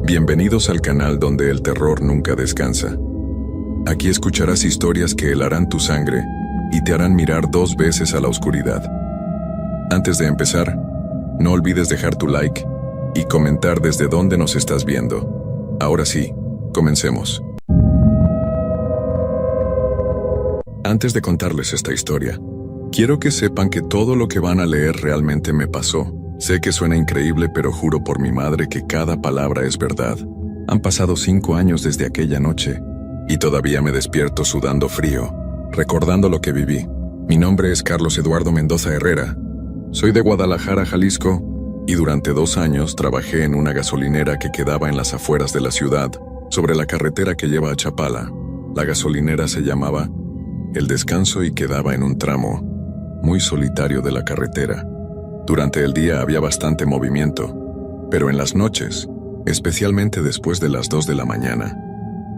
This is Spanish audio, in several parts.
Bienvenidos al canal donde el terror nunca descansa. Aquí escucharás historias que helarán tu sangre y te harán mirar 2 veces a la oscuridad. Antes de empezar, no olvides dejar tu like y comentar desde dónde nos estás viendo. Ahora sí, comencemos. Antes de contarles esta historia, quiero que sepan que todo lo que van a leer realmente me pasó. Sé que suena increíble, pero juro por mi madre que cada palabra es verdad. Han pasado 5 años desde aquella noche, y todavía me despierto sudando frío, recordando lo que viví. Mi nombre es Carlos Eduardo Mendoza Herrera. Soy de Guadalajara, Jalisco, y durante 2 años trabajé en una gasolinera que quedaba en las afueras de la ciudad, sobre la carretera que lleva a Chapala. La gasolinera se llamaba El Descanso y quedaba en un tramo muy solitario de la carretera. Durante el día había bastante movimiento, pero en las noches, especialmente después de las 2 de la mañana,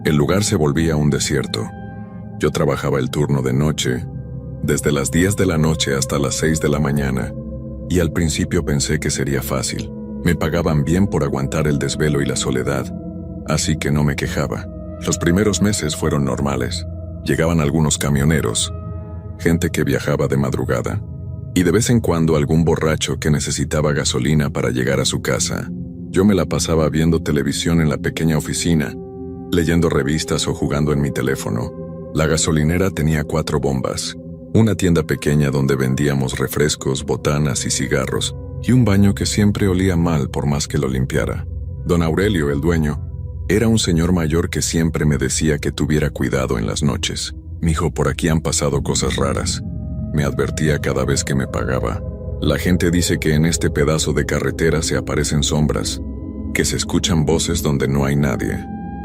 el lugar se volvía un desierto. Yo trabajaba el turno de noche, desde las 10 de la noche hasta las 6 de la mañana, y al principio pensé que sería fácil. Me pagaban bien por aguantar el desvelo y la soledad, así que no me quejaba. Los primeros meses fueron normales. Llegaban algunos camioneros, gente que viajaba de madrugada, y de vez en cuando algún borracho que necesitaba gasolina para llegar a su casa. Yo me la pasaba viendo televisión en la pequeña oficina, leyendo revistas o jugando en mi teléfono. La gasolinera tenía 4 bombas, una tienda pequeña donde vendíamos refrescos, botanas y cigarros, y un baño que siempre olía mal por más que lo limpiara. Don Aurelio, el dueño, era un señor mayor que siempre me decía que tuviera cuidado en las noches. Mijo, por aquí han pasado cosas raras. Me advertía cada vez que me pagaba. La gente dice que en este pedazo de carretera se aparecen sombras, que se escuchan voces donde no hay nadie.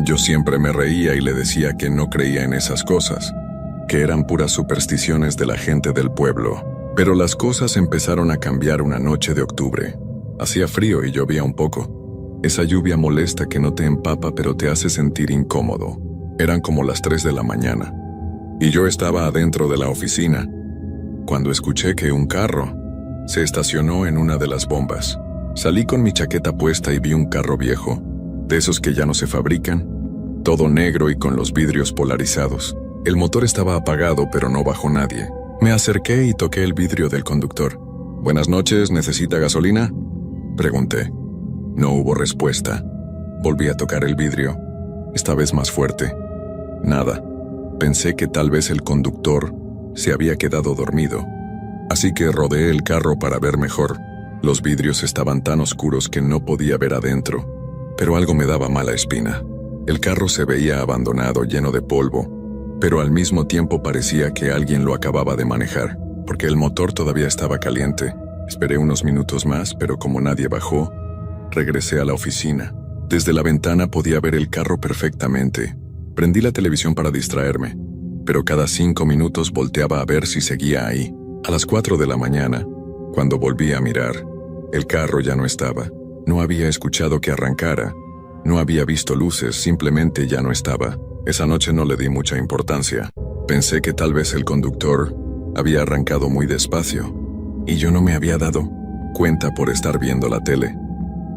Yo siempre me reía y le decía que no creía en esas cosas, que eran puras supersticiones de la gente del pueblo. Pero las cosas empezaron a cambiar una noche de octubre. Hacía frío y llovía un poco. Esa lluvia molesta que no te empapa pero te hace sentir incómodo. Eran como las 3 de la mañana, y yo estaba adentro de la oficina, cuando escuché que un carro se estacionó en una de las bombas. Salí con mi chaqueta puesta y vi un carro viejo, de esos que ya no se fabrican, todo negro y con los vidrios polarizados. El motor estaba apagado, pero no bajó nadie. Me acerqué y toqué el vidrio del conductor. «Buenas noches, ¿necesita gasolina?», pregunté. No hubo respuesta. Volví a tocar el vidrio, esta vez más fuerte. Nada. Pensé que tal vez el conductor se había quedado dormido, así que rodeé el carro para ver mejor. Los vidrios estaban tan oscuros que no podía ver adentro, pero algo me daba mala espina. El carro se veía abandonado, lleno de polvo, pero al mismo tiempo parecía que alguien lo acababa de manejar, porque el motor todavía estaba caliente. Esperé unos minutos más, pero como nadie bajó, regresé a la oficina. Desde la ventana podía ver el carro perfectamente. Prendí la televisión para distraerme, pero cada 5 minutos volteaba a ver si seguía ahí. A las 4 de la mañana, cuando volví a mirar, el carro ya no estaba. No había escuchado que arrancara, no había visto luces, simplemente ya no estaba. Esa noche no le di mucha importancia. Pensé que tal vez el conductor había arrancado muy despacio, y yo no me había dado cuenta por estar viendo la tele.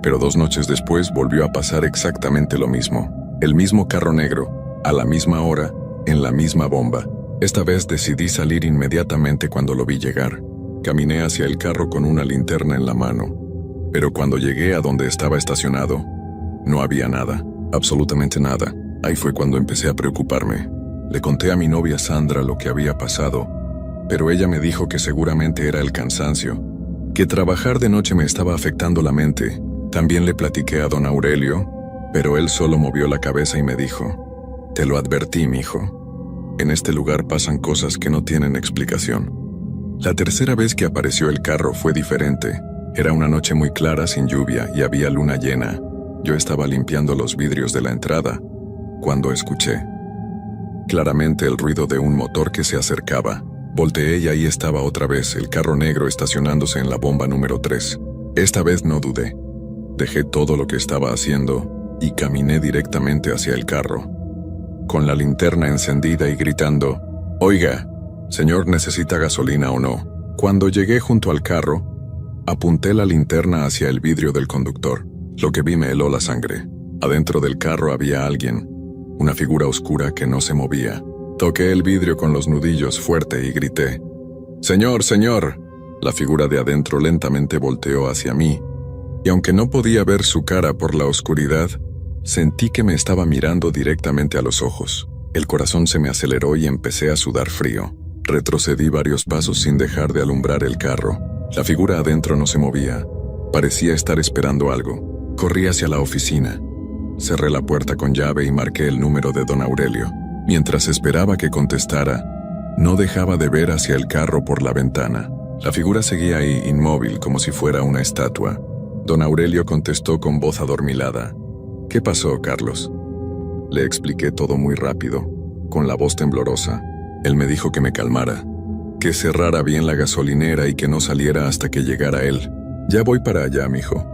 Pero 2 noches después volvió a pasar exactamente lo mismo. El mismo carro negro, a la misma hora, en la misma bomba. Esta vez decidí salir inmediatamente cuando lo vi llegar. Caminé hacia el carro con una linterna en la mano, pero cuando llegué a donde estaba estacionado, no había nada, absolutamente nada. Ahí fue cuando empecé a preocuparme. Le conté a mi novia Sandra lo que había pasado, pero ella me dijo que seguramente era el cansancio, que trabajar de noche me estaba afectando la mente. También le platiqué a don Aurelio, pero él solo movió la cabeza y me dijo: «Te lo advertí, mijo. En este lugar pasan cosas que no tienen explicación». La tercera vez que apareció el carro fue diferente. Era una noche muy clara, sin lluvia, y había luna llena. Yo estaba limpiando los vidrios de la entrada, cuando escuché claramente el ruido de un motor que se acercaba. Volteé y ahí estaba otra vez el carro negro estacionándose en la bomba número 3. Esta vez no dudé. Dejé todo lo que estaba haciendo y caminé directamente hacia el carro, con la linterna encendida y gritando: «Oiga, señor, ¿necesita gasolina o no?». Cuando llegué junto al carro, apunté la linterna hacia el vidrio del conductor. Lo que vi me heló la sangre. Adentro del carro había alguien, una figura oscura que no se movía. Toqué el vidrio con los nudillos fuerte y grité: «¡Señor, señor!». La figura de adentro lentamente volteó hacia mí, y aunque no podía ver su cara por la oscuridad, sentí que me estaba mirando directamente a los ojos. El corazón se me aceleró y empecé a sudar frío. Retrocedí varios pasos sin dejar de alumbrar el carro. La figura adentro no se movía. Parecía estar esperando algo. Corrí hacia la oficina. Cerré la puerta con llave y marqué el número de don Aurelio. Mientras esperaba que contestara, no dejaba de ver hacia el carro por la ventana. La figura seguía ahí, inmóvil, como si fuera una estatua. Don Aurelio contestó con voz adormilada: «¿Qué pasó, Carlos?». Le expliqué todo muy rápido, con la voz temblorosa. Él me dijo que me calmara, que cerrara bien la gasolinera y que no saliera hasta que llegara él. «Ya voy para allá, mijo.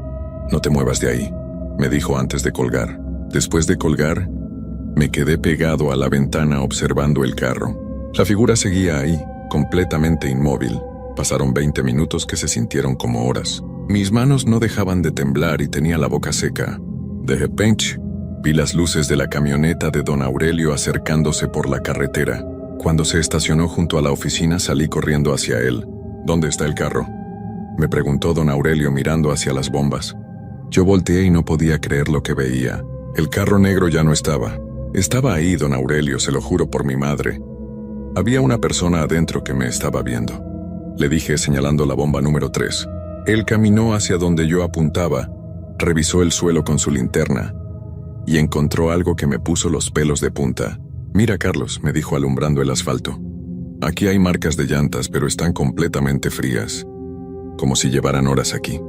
No te muevas de ahí», me dijo antes de colgar. Después de colgar, me quedé pegado a la ventana observando el carro. La figura seguía ahí, completamente inmóvil. Pasaron 20 minutos que se sintieron como horas. Mis manos no dejaban de temblar y tenía la boca seca. De repente, vi las luces de la camioneta de don Aurelio acercándose por la carretera. Cuando se estacionó junto a la oficina, salí corriendo hacia él. «¿Dónde está el carro?», me preguntó don Aurelio mirando hacia las bombas. Yo volteé y no podía creer lo que veía. El carro negro ya no estaba. Estaba ahí, don Aurelio, se lo juro por mi madre. Había una persona adentro que me estaba viendo, le dije señalando la bomba número 3. Él caminó hacia donde yo apuntaba, revisó el suelo con su linterna y encontró algo que me puso los pelos de punta. «Mira, Carlos», me dijo alumbrando el asfalto. «Aquí hay marcas de llantas, pero están completamente frías, como si llevaran horas aquí».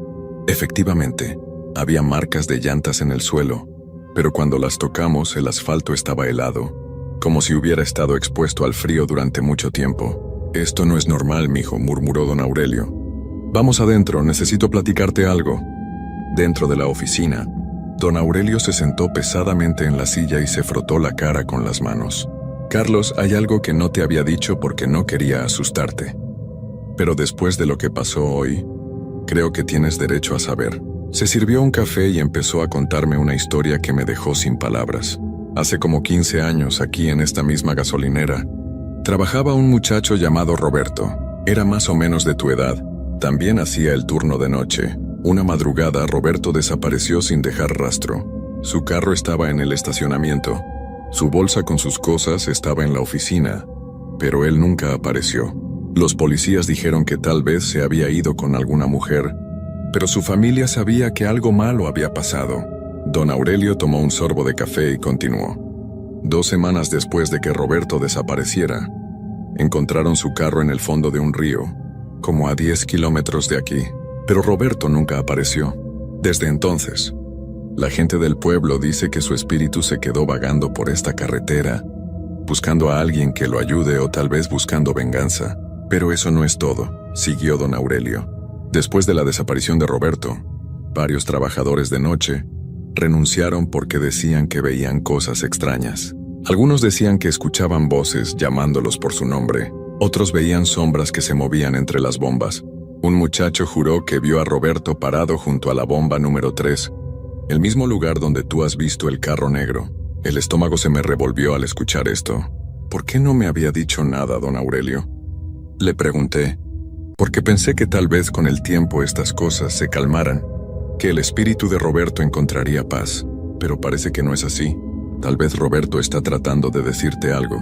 Efectivamente, había marcas de llantas en el suelo, pero cuando las tocamos el asfalto estaba helado, como si hubiera estado expuesto al frío durante mucho tiempo. «Esto no es normal, mijo», murmuró don Aurelio. «Vamos adentro, necesito platicarte algo». Dentro de la oficina, don Aurelio se sentó pesadamente en la silla y se frotó la cara con las manos. «Carlos, hay algo que no te había dicho porque no quería asustarte. Pero después de lo que pasó hoy, creo que tienes derecho a saber». Se sirvió un café y empezó a contarme una historia que me dejó sin palabras. Hace como 15 años, aquí en esta misma gasolinera, trabajaba un muchacho llamado Roberto. Era más o menos de tu edad. También hacía el turno de noche. Una madrugada, Roberto desapareció sin dejar rastro. Su carro estaba en el estacionamiento. Su bolsa con sus cosas estaba en la oficina, pero él nunca apareció. Los policías dijeron que tal vez se había ido con alguna mujer, pero su familia sabía que algo malo había pasado. Don Aurelio tomó un sorbo de café y continuó. 2 semanas después de que Roberto desapareciera, encontraron su carro en el fondo de un río, como a 10 kilómetros de aquí. Pero Roberto nunca apareció. Desde entonces, la gente del pueblo dice que su espíritu se quedó vagando por esta carretera, buscando a alguien que lo ayude o tal vez buscando venganza. Pero eso no es todo, siguió don Aurelio. Después de la desaparición de Roberto, varios trabajadores de noche renunciaron porque decían que veían cosas extrañas. Algunos decían que escuchaban voces llamándolos por su nombre. Otros veían sombras que se movían entre las bombas. Un muchacho juró que vio a Roberto parado junto a la bomba número 3, el mismo lugar donde tú has visto el carro negro. El estómago se me revolvió al escuchar esto. ¿Por qué no me había dicho nada, don Aurelio?, le pregunté, porque pensé que tal vez con el tiempo estas cosas se calmaran, que el espíritu de Roberto encontraría paz, pero parece que no es así. Tal vez Roberto está tratando de decirte algo,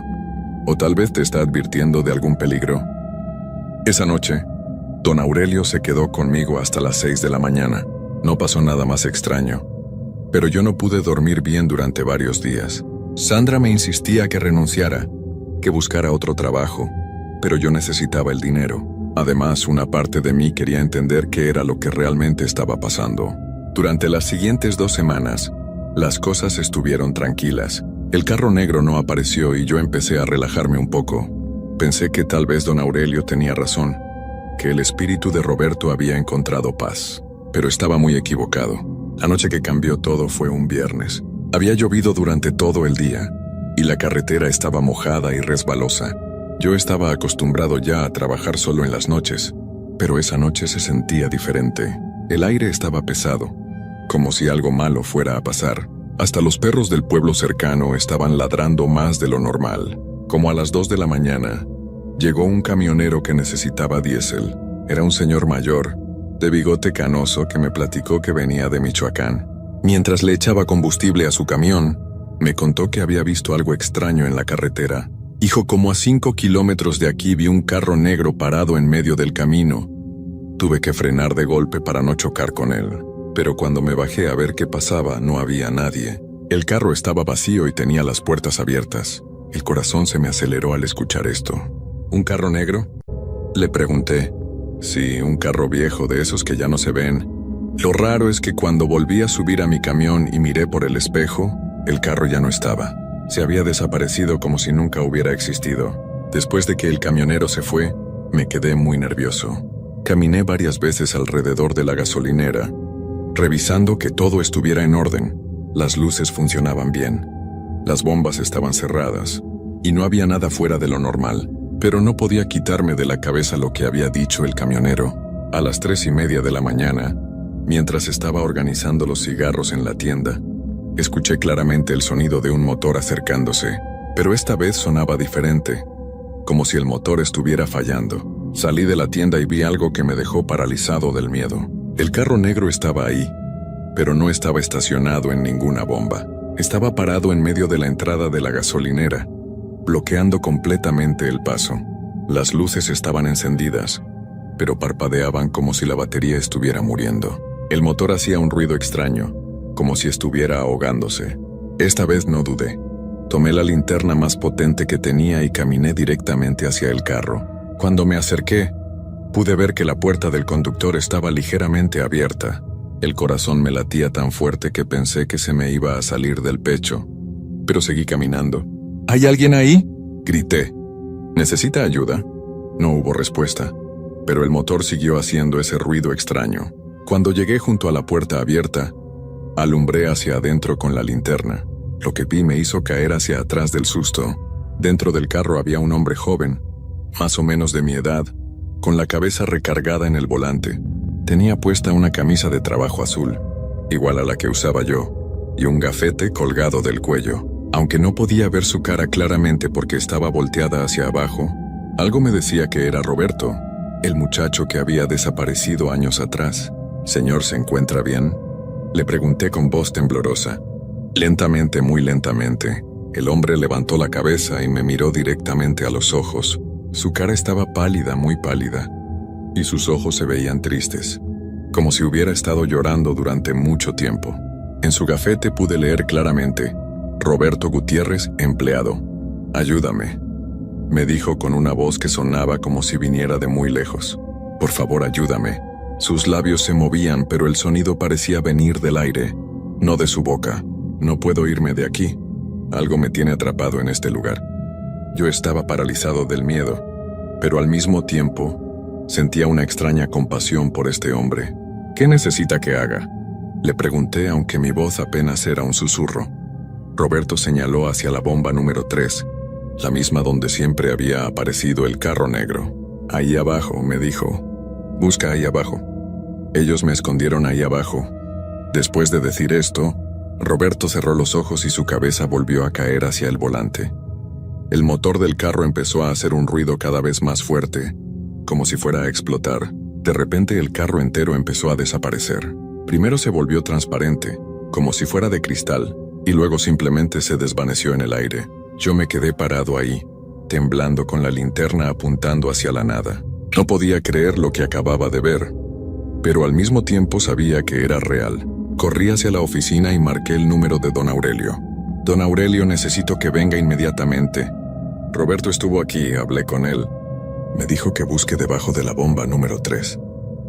o tal vez te está advirtiendo de algún peligro. Esa noche, don Aurelio se quedó conmigo hasta las 6 de la mañana. No pasó nada más extraño, pero yo no pude dormir bien durante varios días. Sandra me insistía que renunciara, que buscara otro trabajo, pero yo necesitaba el dinero. Además, una parte de mí quería entender qué era lo que realmente estaba pasando. Durante las siguientes 2 semanas, las cosas estuvieron tranquilas. El carro negro no apareció y yo empecé a relajarme un poco. Pensé que tal vez don Aurelio tenía razón, que el espíritu de Roberto había encontrado paz. Pero estaba muy equivocado. La noche que cambió todo fue un viernes. Había llovido durante todo el día, y la carretera estaba mojada y resbalosa. Yo estaba acostumbrado ya a trabajar solo en las noches, pero esa noche se sentía diferente. El aire estaba pesado, como si algo malo fuera a pasar. Hasta los perros del pueblo cercano estaban ladrando más de lo normal. Como a las 2 de la mañana, llegó un camionero que necesitaba diésel. Era un señor mayor, de bigote canoso, que me platicó que venía de Michoacán. Mientras le echaba combustible a su camión, me contó que había visto algo extraño en la carretera. Hijo, como a 5 kilómetros de aquí vi un carro negro parado en medio del camino. Tuve que frenar de golpe para no chocar con él, pero cuando me bajé a ver qué pasaba, no había nadie. El carro estaba vacío y tenía las puertas abiertas. El corazón se me aceleró al escuchar esto. ¿Un carro negro?, le pregunté. Sí, un carro viejo, de esos que ya no se ven. Lo raro es que cuando volví a subir a mi camión y miré por el espejo, el carro ya no estaba. Se había desaparecido como si nunca hubiera existido. Después de que el camionero se fue, me quedé muy nervioso. Caminé varias veces alrededor de la gasolinera, revisando que todo estuviera en orden. Las luces funcionaban bien, las bombas estaban cerradas, y no había nada fuera de lo normal. Pero no podía quitarme de la cabeza lo que había dicho el camionero. A las 3:30 de la mañana, mientras estaba organizando los cigarros en la tienda, escuché claramente el sonido de un motor acercándose, pero esta vez sonaba diferente, como si el motor estuviera fallando. Salí de la tienda y vi algo que me dejó paralizado del miedo. El carro negro estaba ahí, pero no estaba estacionado en ninguna bomba. Estaba parado en medio de la entrada de la gasolinera, bloqueando completamente el paso. Las luces estaban encendidas, pero parpadeaban como si la batería estuviera muriendo. El motor hacía un ruido extraño, como si estuviera ahogándose. Esta vez no dudé. Tomé la linterna más potente que tenía y caminé directamente hacia el carro. Cuando me acerqué, pude ver que la puerta del conductor estaba ligeramente abierta. El corazón me latía tan fuerte que pensé que se me iba a salir del pecho, pero seguí caminando. ¿Hay alguien ahí?, grité. ¿Necesita ayuda? No hubo respuesta, pero el motor siguió haciendo ese ruido extraño. Cuando llegué junto a la puerta abierta, alumbré hacia adentro con la linterna. Lo que vi me hizo caer hacia atrás del susto. Dentro del carro había un hombre joven, más o menos de mi edad, con la cabeza recargada en el volante. Tenía puesta una camisa de trabajo azul, igual a la que usaba yo, y un gafete colgado del cuello. Aunque no podía ver su cara claramente porque estaba volteada hacia abajo, algo me decía que era Roberto, el muchacho que había desaparecido años atrás. «Señor, ¿se encuentra bien?», le pregunté con voz temblorosa. Lentamente, muy lentamente, el hombre levantó la cabeza y me miró directamente a los ojos. Su cara estaba pálida, muy pálida, y sus ojos se veían tristes, como si hubiera estado llorando durante mucho tiempo. En su gafete pude leer claramente: Roberto Gutiérrez, empleado. «Ayúdame», me dijo con una voz que sonaba como si viniera de muy lejos. «Por favor, ayúdame». Sus labios se movían, pero el sonido parecía venir del aire, no de su boca. «No puedo irme de aquí. Algo me tiene atrapado en este lugar». Yo estaba paralizado del miedo, pero al mismo tiempo sentía una extraña compasión por este hombre. «¿Qué necesita que haga?», le pregunté, aunque mi voz apenas era un susurro. Roberto señaló hacia la bomba número 3, la misma donde siempre había aparecido el carro negro. «Ahí abajo», me dijo. «Busca ahí abajo». Ellos me escondieron ahí abajo. Después de decir esto, Roberto cerró los ojos y su cabeza volvió a caer hacia el volante. El motor del carro empezó a hacer un ruido cada vez más fuerte, como si fuera a explotar. De repente el carro entero empezó a desaparecer. Primero se volvió transparente, como si fuera de cristal, y luego simplemente se desvaneció en el aire. Yo me quedé parado ahí, temblando con la linterna apuntando hacia la nada. No podía creer lo que acababa de ver, pero al mismo tiempo sabía que era real. Corrí hacia la oficina y marqué el número de don Aurelio. «Don Aurelio, necesito que venga inmediatamente. Roberto estuvo aquí, hablé con él. Me dijo que busque debajo de la bomba número 3.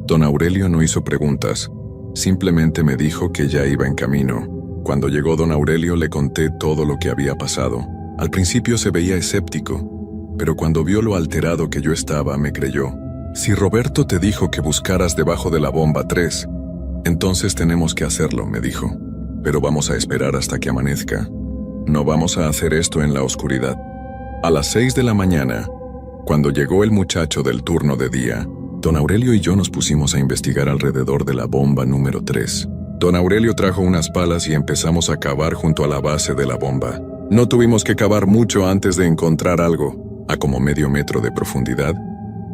Don Aurelio no hizo preguntas, simplemente me dijo que ya iba en camino. Cuando llegó don Aurelio le conté todo lo que había pasado. Al principio se veía escéptico, pero cuando vio lo alterado que yo estaba, me creyó. «Si Roberto te dijo que buscaras debajo de la bomba 3, entonces tenemos que hacerlo», me dijo. «Pero vamos a esperar hasta que amanezca. No vamos a hacer esto en la oscuridad». A las 6 de la mañana, cuando llegó el muchacho del turno de día, don Aurelio y yo nos pusimos a investigar alrededor de la bomba número 3. Don Aurelio trajo unas palas y empezamos a cavar junto a la base de la bomba. No tuvimos que cavar mucho antes de encontrar algo. A como medio metro de profundidad,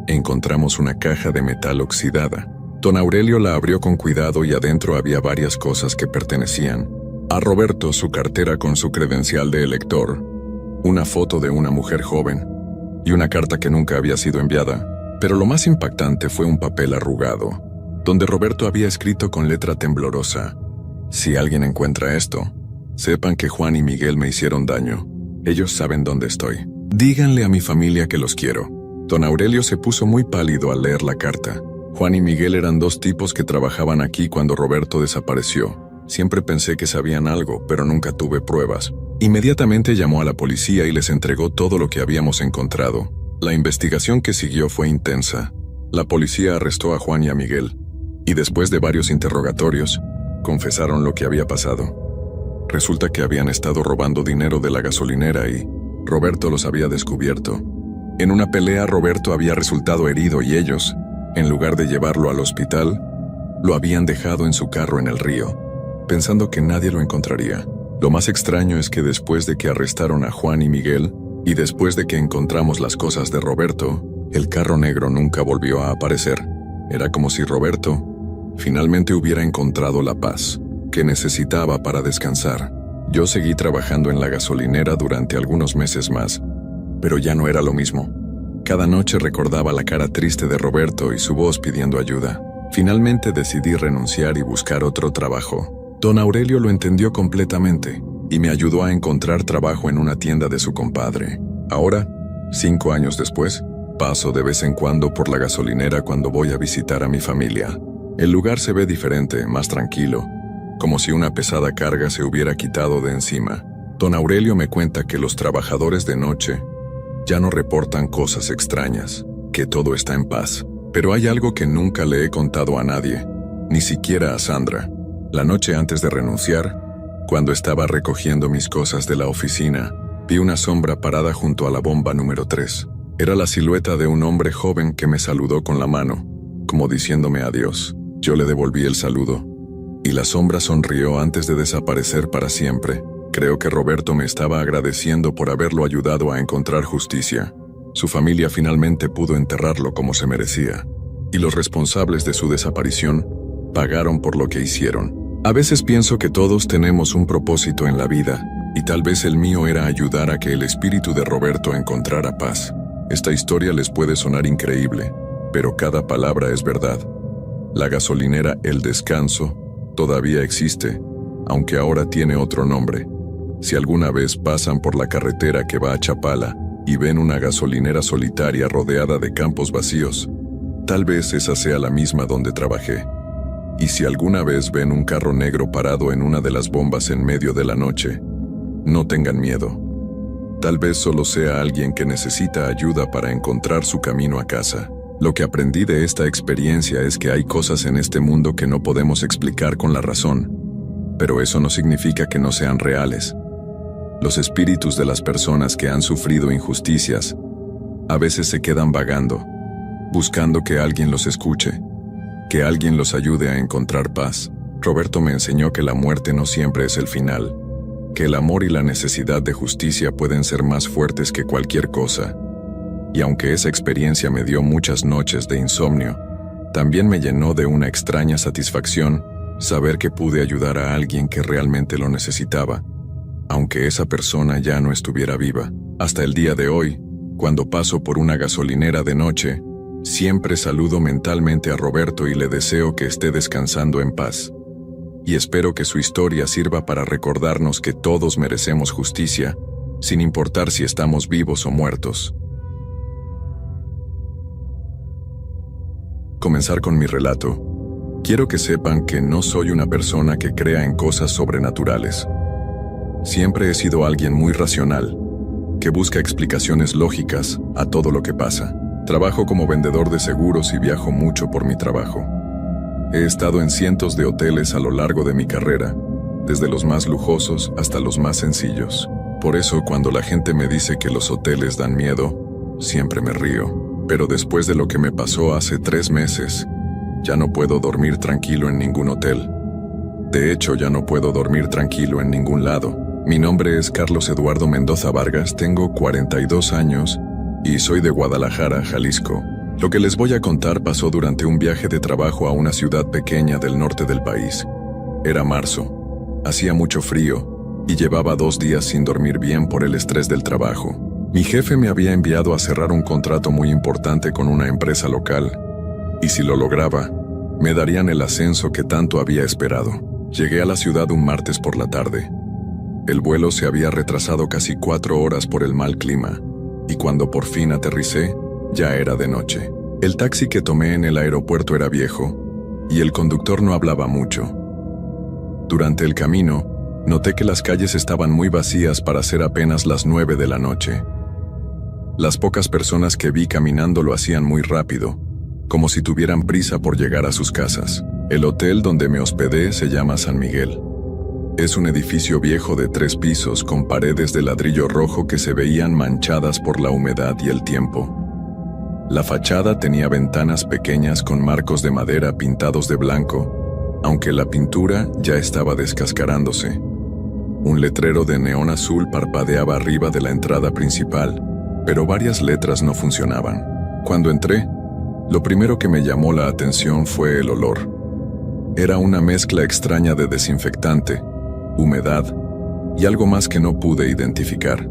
encontramos una caja de metal oxidada. Don Aurelio la abrió con cuidado y adentro había varias cosas que pertenecían a Roberto: su cartera con su credencial de elector, una foto de una mujer joven y una carta que nunca había sido enviada. Pero lo más impactante fue un papel arrugado, donde Roberto había escrito con letra temblorosa: si alguien encuentra esto, sepan que Juan y Miguel me hicieron daño. Ellos saben dónde estoy. Díganle a mi familia que los quiero. Don Aurelio se puso muy pálido al leer la carta. Juan y Miguel eran dos tipos que trabajaban aquí cuando Roberto desapareció. Siempre pensé que sabían algo, pero nunca tuve pruebas. Inmediatamente llamó a la policía y les entregó todo lo que habíamos encontrado. La investigación que siguió fue intensa. La policía arrestó a Juan y a Miguel, y después de varios interrogatorios, confesaron lo que había pasado. Resulta que habían estado robando dinero de la gasolinera y Roberto los había descubierto. En una pelea, Roberto había resultado herido y ellos, en lugar de llevarlo al hospital, lo habían dejado en su carro en el río, pensando que nadie lo encontraría. Lo más extraño es que después de que arrestaron a Juan y Miguel, y después de que encontramos las cosas de Roberto, el carro negro nunca volvió a aparecer. Era como si Roberto finalmente hubiera encontrado la paz que necesitaba para descansar. Yo seguí trabajando en la gasolinera durante algunos meses más, pero ya no era lo mismo. Cada noche recordaba la cara triste de Roberto y su voz pidiendo ayuda. Finalmente decidí renunciar y buscar otro trabajo. Don Aurelio lo entendió completamente y me ayudó a encontrar trabajo en una tienda de su compadre. Ahora, 5 años después, paso de vez en cuando por la gasolinera cuando voy a visitar a mi familia. El lugar se ve diferente, más tranquilo, como si una pesada carga se hubiera quitado de encima. Don Aurelio me cuenta que los trabajadores de noche ya no reportan cosas extrañas, que todo está en paz. Pero hay algo que nunca le he contado a nadie, ni siquiera a Sandra. La noche antes de renunciar, cuando estaba recogiendo mis cosas de la oficina, vi una sombra parada junto a la bomba número 3. Era la silueta de un hombre joven que me saludó con la mano, como diciéndome adiós. Yo le devolví el saludo, y la sombra sonrió antes de desaparecer para siempre. Creo que Roberto me estaba agradeciendo por haberlo ayudado a encontrar justicia. Su familia finalmente pudo enterrarlo como se merecía, y los responsables de su desaparición pagaron por lo que hicieron. A veces pienso que todos tenemos un propósito en la vida, y tal vez el mío era ayudar a que el espíritu de Roberto encontrara paz. Esta historia les puede sonar increíble, pero cada palabra es verdad. La gasolinera El Descanso todavía existe, aunque ahora tiene otro nombre. Si alguna vez pasan por la carretera que va a Chapala y ven una gasolinera solitaria rodeada de campos vacíos, tal vez esa sea la misma donde trabajé. Y si alguna vez ven un carro negro parado en una de las bombas en medio de la noche, no tengan miedo. Tal vez solo sea alguien que necesita ayuda para encontrar su camino a casa. Lo que aprendí de esta experiencia es que hay cosas en este mundo que no podemos explicar con la razón, pero eso no significa que no sean reales. Los espíritus de las personas que han sufrido injusticias a veces se quedan vagando, buscando que alguien los escuche, que alguien los ayude a encontrar paz. Roberto me enseñó que la muerte no siempre es el final, que el amor y la necesidad de justicia pueden ser más fuertes que cualquier cosa. Y aunque esa experiencia me dio muchas noches de insomnio, también me llenó de una extraña satisfacción saber que pude ayudar a alguien que realmente lo necesitaba, aunque esa persona ya no estuviera viva. Hasta el día de hoy, cuando paso por una gasolinera de noche, siempre saludo mentalmente a Roberto y le deseo que esté descansando en paz. Y espero que su historia sirva para recordarnos que todos merecemos justicia, sin importar si estamos vivos o muertos. Comenzar con mi relato. Quiero que sepan que no soy una persona que crea en cosas sobrenaturales. Siempre he sido alguien muy racional, que busca explicaciones lógicas a todo lo que pasa. Trabajo como vendedor de seguros y viajo mucho por mi trabajo. He estado en cientos de hoteles a lo largo de mi carrera, desde los más lujosos hasta los más sencillos. Por eso, cuando la gente me dice que los hoteles dan miedo, siempre me río. Pero después de lo que me pasó hace 3 meses, ya no puedo dormir tranquilo en ningún hotel. De hecho, ya no puedo dormir tranquilo en ningún lado. Mi nombre es Carlos Eduardo Mendoza Vargas, tengo 42 años y soy de Guadalajara, Jalisco. Lo que les voy a contar pasó durante un viaje de trabajo a una ciudad pequeña del norte del país. Era marzo, hacía mucho frío y llevaba 2 días sin dormir bien por el estrés del trabajo. Mi jefe me había enviado a cerrar un contrato muy importante con una empresa local y si lo lograba, me darían el ascenso que tanto había esperado. Llegué a la ciudad un martes por la tarde. El vuelo se había retrasado casi 4 horas por el mal clima y cuando por fin aterricé, ya era de noche. El taxi que tomé en el aeropuerto era viejo y el conductor no hablaba mucho. Durante el camino, noté que las calles estaban muy vacías para ser apenas las 9 de la noche. Las pocas personas que vi caminando lo hacían muy rápido, como si tuvieran prisa por llegar a sus casas. El hotel donde me hospedé se llama San Miguel. Es un edificio viejo de 3 pisos con paredes de ladrillo rojo que se veían manchadas por la humedad y el tiempo. La fachada tenía ventanas pequeñas con marcos de madera pintados de blanco, aunque la pintura ya estaba descascarándose. Un letrero de neón azul parpadeaba arriba de la entrada principal, pero varias letras no funcionaban. Cuando entré, lo primero que me llamó la atención fue el olor. Era una mezcla extraña de desinfectante, humedad y algo más que no pude identificar.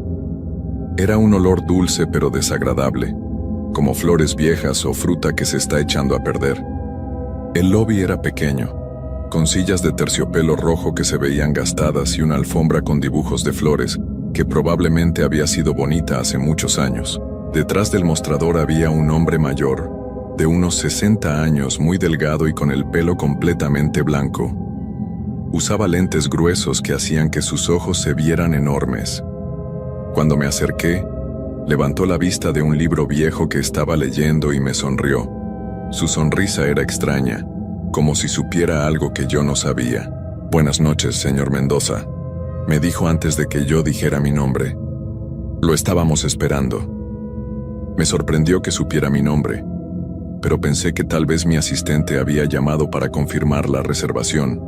Era un olor dulce pero desagradable, como flores viejas o fruta que se está echando a perder. El lobby era pequeño, con sillas de terciopelo rojo que se veían gastadas y una alfombra con dibujos de flores que probablemente había sido bonita hace muchos años. Detrás del mostrador había un hombre mayor, de unos 60 años, muy delgado y con el pelo completamente blanco. Usaba lentes gruesos que hacían que sus ojos se vieran enormes. Cuando me acerqué, levantó la vista de un libro viejo que estaba leyendo y me sonrió. Su sonrisa era extraña, como si supiera algo que yo no sabía. «Buenas noches, señor Mendoza», me dijo antes de que yo dijera mi nombre. Lo estábamos esperando. Me sorprendió que supiera mi nombre, pero pensé que tal vez mi asistente había llamado para confirmar la reservación.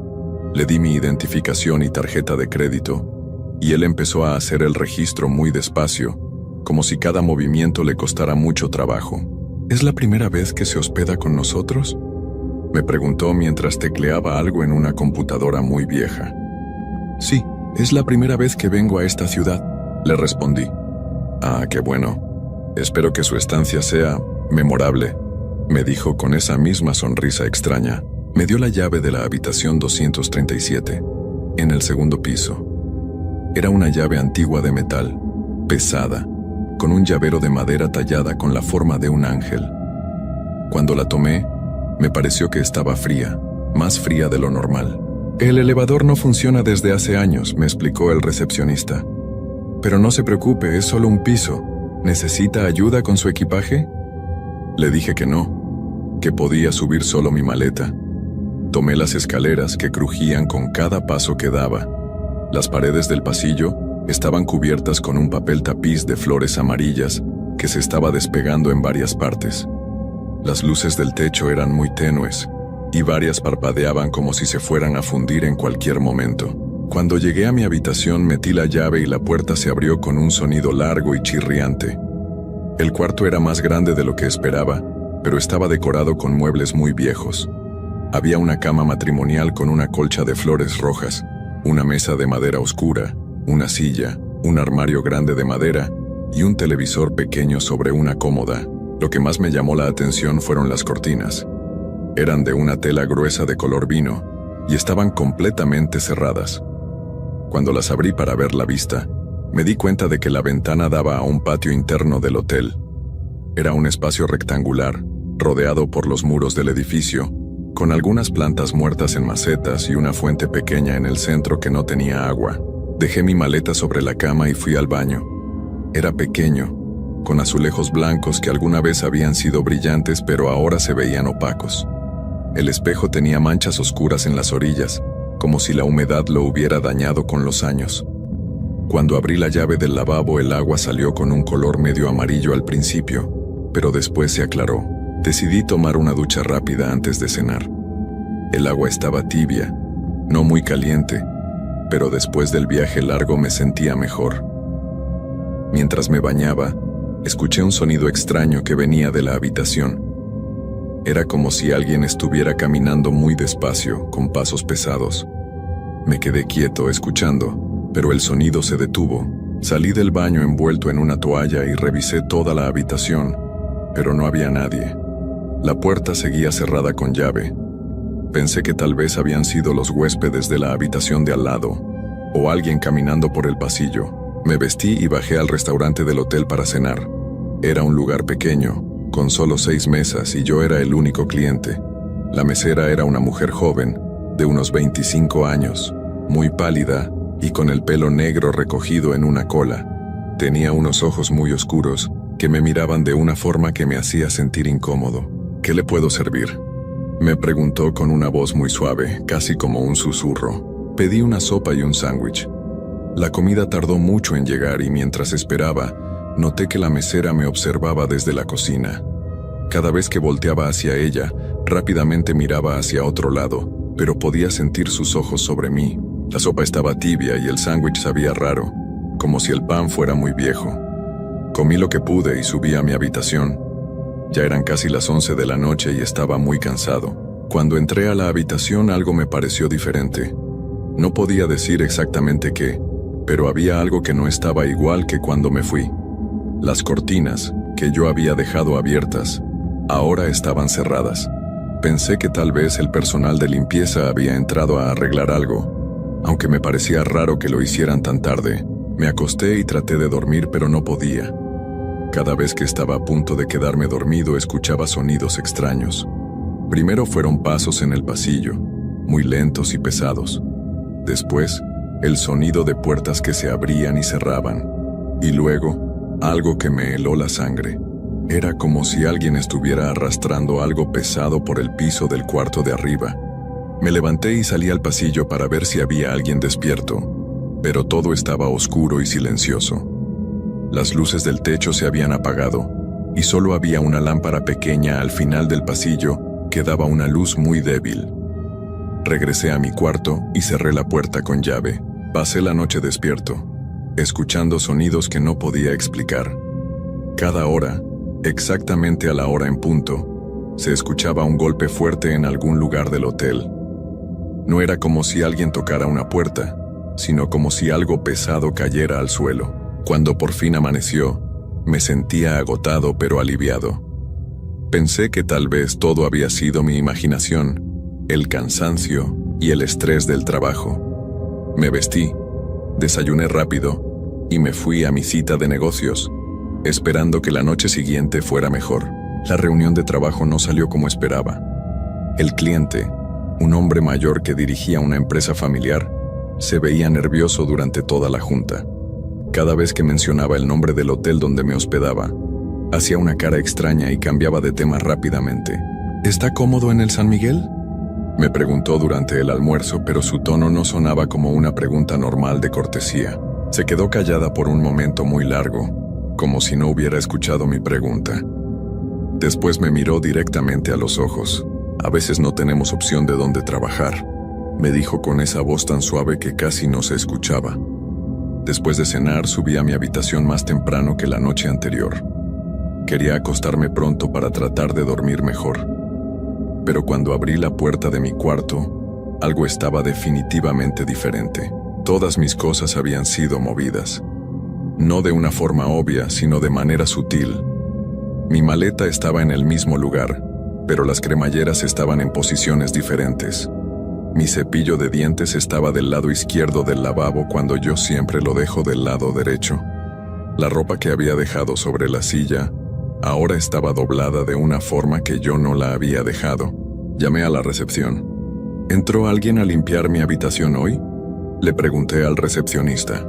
Le di mi identificación y tarjeta de crédito, y él empezó a hacer el registro muy despacio, como si cada movimiento le costara mucho trabajo. «¿Es la primera vez que se hospeda con nosotros?», me preguntó mientras tecleaba algo en una computadora muy vieja. «Sí, es la primera vez que vengo a esta ciudad», le respondí. «Ah, qué bueno. Espero que su estancia sea memorable», me dijo con esa misma sonrisa extraña. Me dio la llave de la habitación 237, en el segundo piso. Era una llave antigua de metal, pesada, con un llavero de madera tallada con la forma de un ángel. Cuando la tomé, me pareció que estaba fría, más fría de lo normal. «El elevador no funciona desde hace años», me explicó el recepcionista. «Pero no se preocupe, es solo un piso. ¿Necesita ayuda con su equipaje?». Le dije que no, que podía subir solo mi maleta. Tomé las escaleras que crujían con cada paso que daba. Las paredes del pasillo estaban cubiertas con un papel tapiz de flores amarillas que se estaba despegando en varias partes. Las luces del techo eran muy tenues y varias parpadeaban como si se fueran a fundir en cualquier momento. Cuando llegué a mi habitación metí la llave y la puerta se abrió con un sonido largo y chirriante. El cuarto era más grande de lo que esperaba, pero estaba decorado con muebles muy viejos. Había una cama matrimonial con una colcha de flores rojas, una mesa de madera oscura, una silla, un armario grande de madera y un televisor pequeño sobre una cómoda. Lo que más me llamó la atención fueron las cortinas. Eran de una tela gruesa de color vino y estaban completamente cerradas. Cuando las abrí para ver la vista, me di cuenta de que la ventana daba a un patio interno del hotel. Era un espacio rectangular, rodeado por los muros del edificio, con algunas plantas muertas en macetas y una fuente pequeña en el centro que no tenía agua. Dejé mi maleta sobre la cama y fui al baño. Era pequeño, con azulejos blancos que alguna vez habían sido brillantes pero ahora se veían opacos. El espejo tenía manchas oscuras en las orillas, como si la humedad lo hubiera dañado con los años. Cuando abrí la llave del lavabo, el agua salió con un color medio amarillo al principio, pero después se aclaró. Decidí tomar una ducha rápida antes de cenar. El agua estaba tibia, No muy caliente, pero después del viaje largo me sentía mejor. Mientras me bañaba, escuché un sonido extraño que venía de la habitación. Era como si alguien estuviera caminando muy despacio, con pasos pesados. Me quedé quieto escuchando, pero el sonido se detuvo. Salí del baño envuelto en una toalla y revisé toda la habitación, pero no había nadie. La puerta seguía cerrada con llave. Pensé que tal vez habían sido los huéspedes de la habitación de al lado, o alguien caminando por el pasillo. Me vestí y bajé al restaurante del hotel para cenar. Era un lugar pequeño, con solo 6 mesas y yo era el único cliente. La mesera era una mujer joven, de unos 25 años, muy pálida y con el pelo negro recogido en una cola. Tenía unos ojos muy oscuros que me miraban de una forma que me hacía sentir incómodo. ¿Qué le puedo servir?, me preguntó con una voz muy suave, casi como un susurro. Pedí una sopa y un sándwich. La comida tardó mucho en llegar y mientras esperaba, noté que la mesera me observaba desde la cocina. Cada vez que volteaba hacia ella, rápidamente miraba hacia otro lado, pero podía sentir sus ojos sobre mí. La sopa estaba tibia y el sándwich sabía raro, como si el pan fuera muy viejo. Comí lo que pude y subí a mi habitación. Ya eran casi las 11 de la noche y estaba muy cansado. Cuando entré a la habitación algo me pareció diferente. No podía decir exactamente qué, pero había algo que no estaba igual que cuando me fui. Las cortinas, que yo había dejado abiertas, ahora estaban cerradas. Pensé que tal vez el personal de limpieza había entrado a arreglar algo. Aunque me parecía raro que lo hicieran tan tarde, me acosté y traté de dormir, pero no podía. Cada vez que estaba a punto de quedarme dormido, escuchaba sonidos extraños. Primero fueron pasos en el pasillo, muy lentos y pesados. Después, el sonido de puertas que se abrían y cerraban. Y luego, algo que me heló la sangre. Era como si alguien estuviera arrastrando algo pesado por el piso del cuarto de arriba. Me levanté y salí al pasillo para ver si había alguien despierto, pero todo estaba oscuro y silencioso. Las luces del techo se habían apagado, y solo había una lámpara pequeña al final del pasillo que daba una luz muy débil. Regresé a mi cuarto y cerré la puerta con llave. Pasé la noche despierto, escuchando sonidos que no podía explicar. Cada hora, exactamente a la hora en punto, se escuchaba un golpe fuerte en algún lugar del hotel. No era como si alguien tocara una puerta, sino como si algo pesado cayera al suelo. Cuando por fin amaneció, me sentía agotado pero aliviado. Pensé que tal vez todo había sido mi imaginación, el cansancio y el estrés del trabajo. Me vestí, desayuné rápido y me fui a mi cita de negocios, esperando que la noche siguiente fuera mejor. La reunión de trabajo no salió como esperaba. El cliente, un hombre mayor que dirigía una empresa familiar, se veía nervioso durante toda la junta. Cada vez que mencionaba el nombre del hotel donde me hospedaba, hacía una cara extraña y cambiaba de tema rápidamente. ¿Está cómodo en el San Miguel?, me preguntó durante el almuerzo, pero su tono no sonaba como una pregunta normal de cortesía. Se quedó callada por un momento muy largo, como si no hubiera escuchado mi pregunta. Después me miró directamente a los ojos. A veces no tenemos opción de dónde trabajar, me dijo con esa voz tan suave que casi no se escuchaba. Después de cenar, subí a mi habitación más temprano que la noche anterior. Quería acostarme pronto para tratar de dormir mejor. Pero cuando abrí la puerta de mi cuarto, algo estaba definitivamente diferente. Todas mis cosas habían sido movidas. No de una forma obvia, sino de manera sutil. Mi maleta estaba en el mismo lugar, pero las cremalleras estaban en posiciones diferentes. Mi cepillo de dientes estaba del lado izquierdo del lavabo cuando yo siempre lo dejo del lado derecho. La ropa que había dejado sobre la silla ahora estaba doblada de una forma que yo no la había dejado. Llamé a la recepción. ¿Entró alguien a limpiar mi habitación hoy?, le pregunté al recepcionista.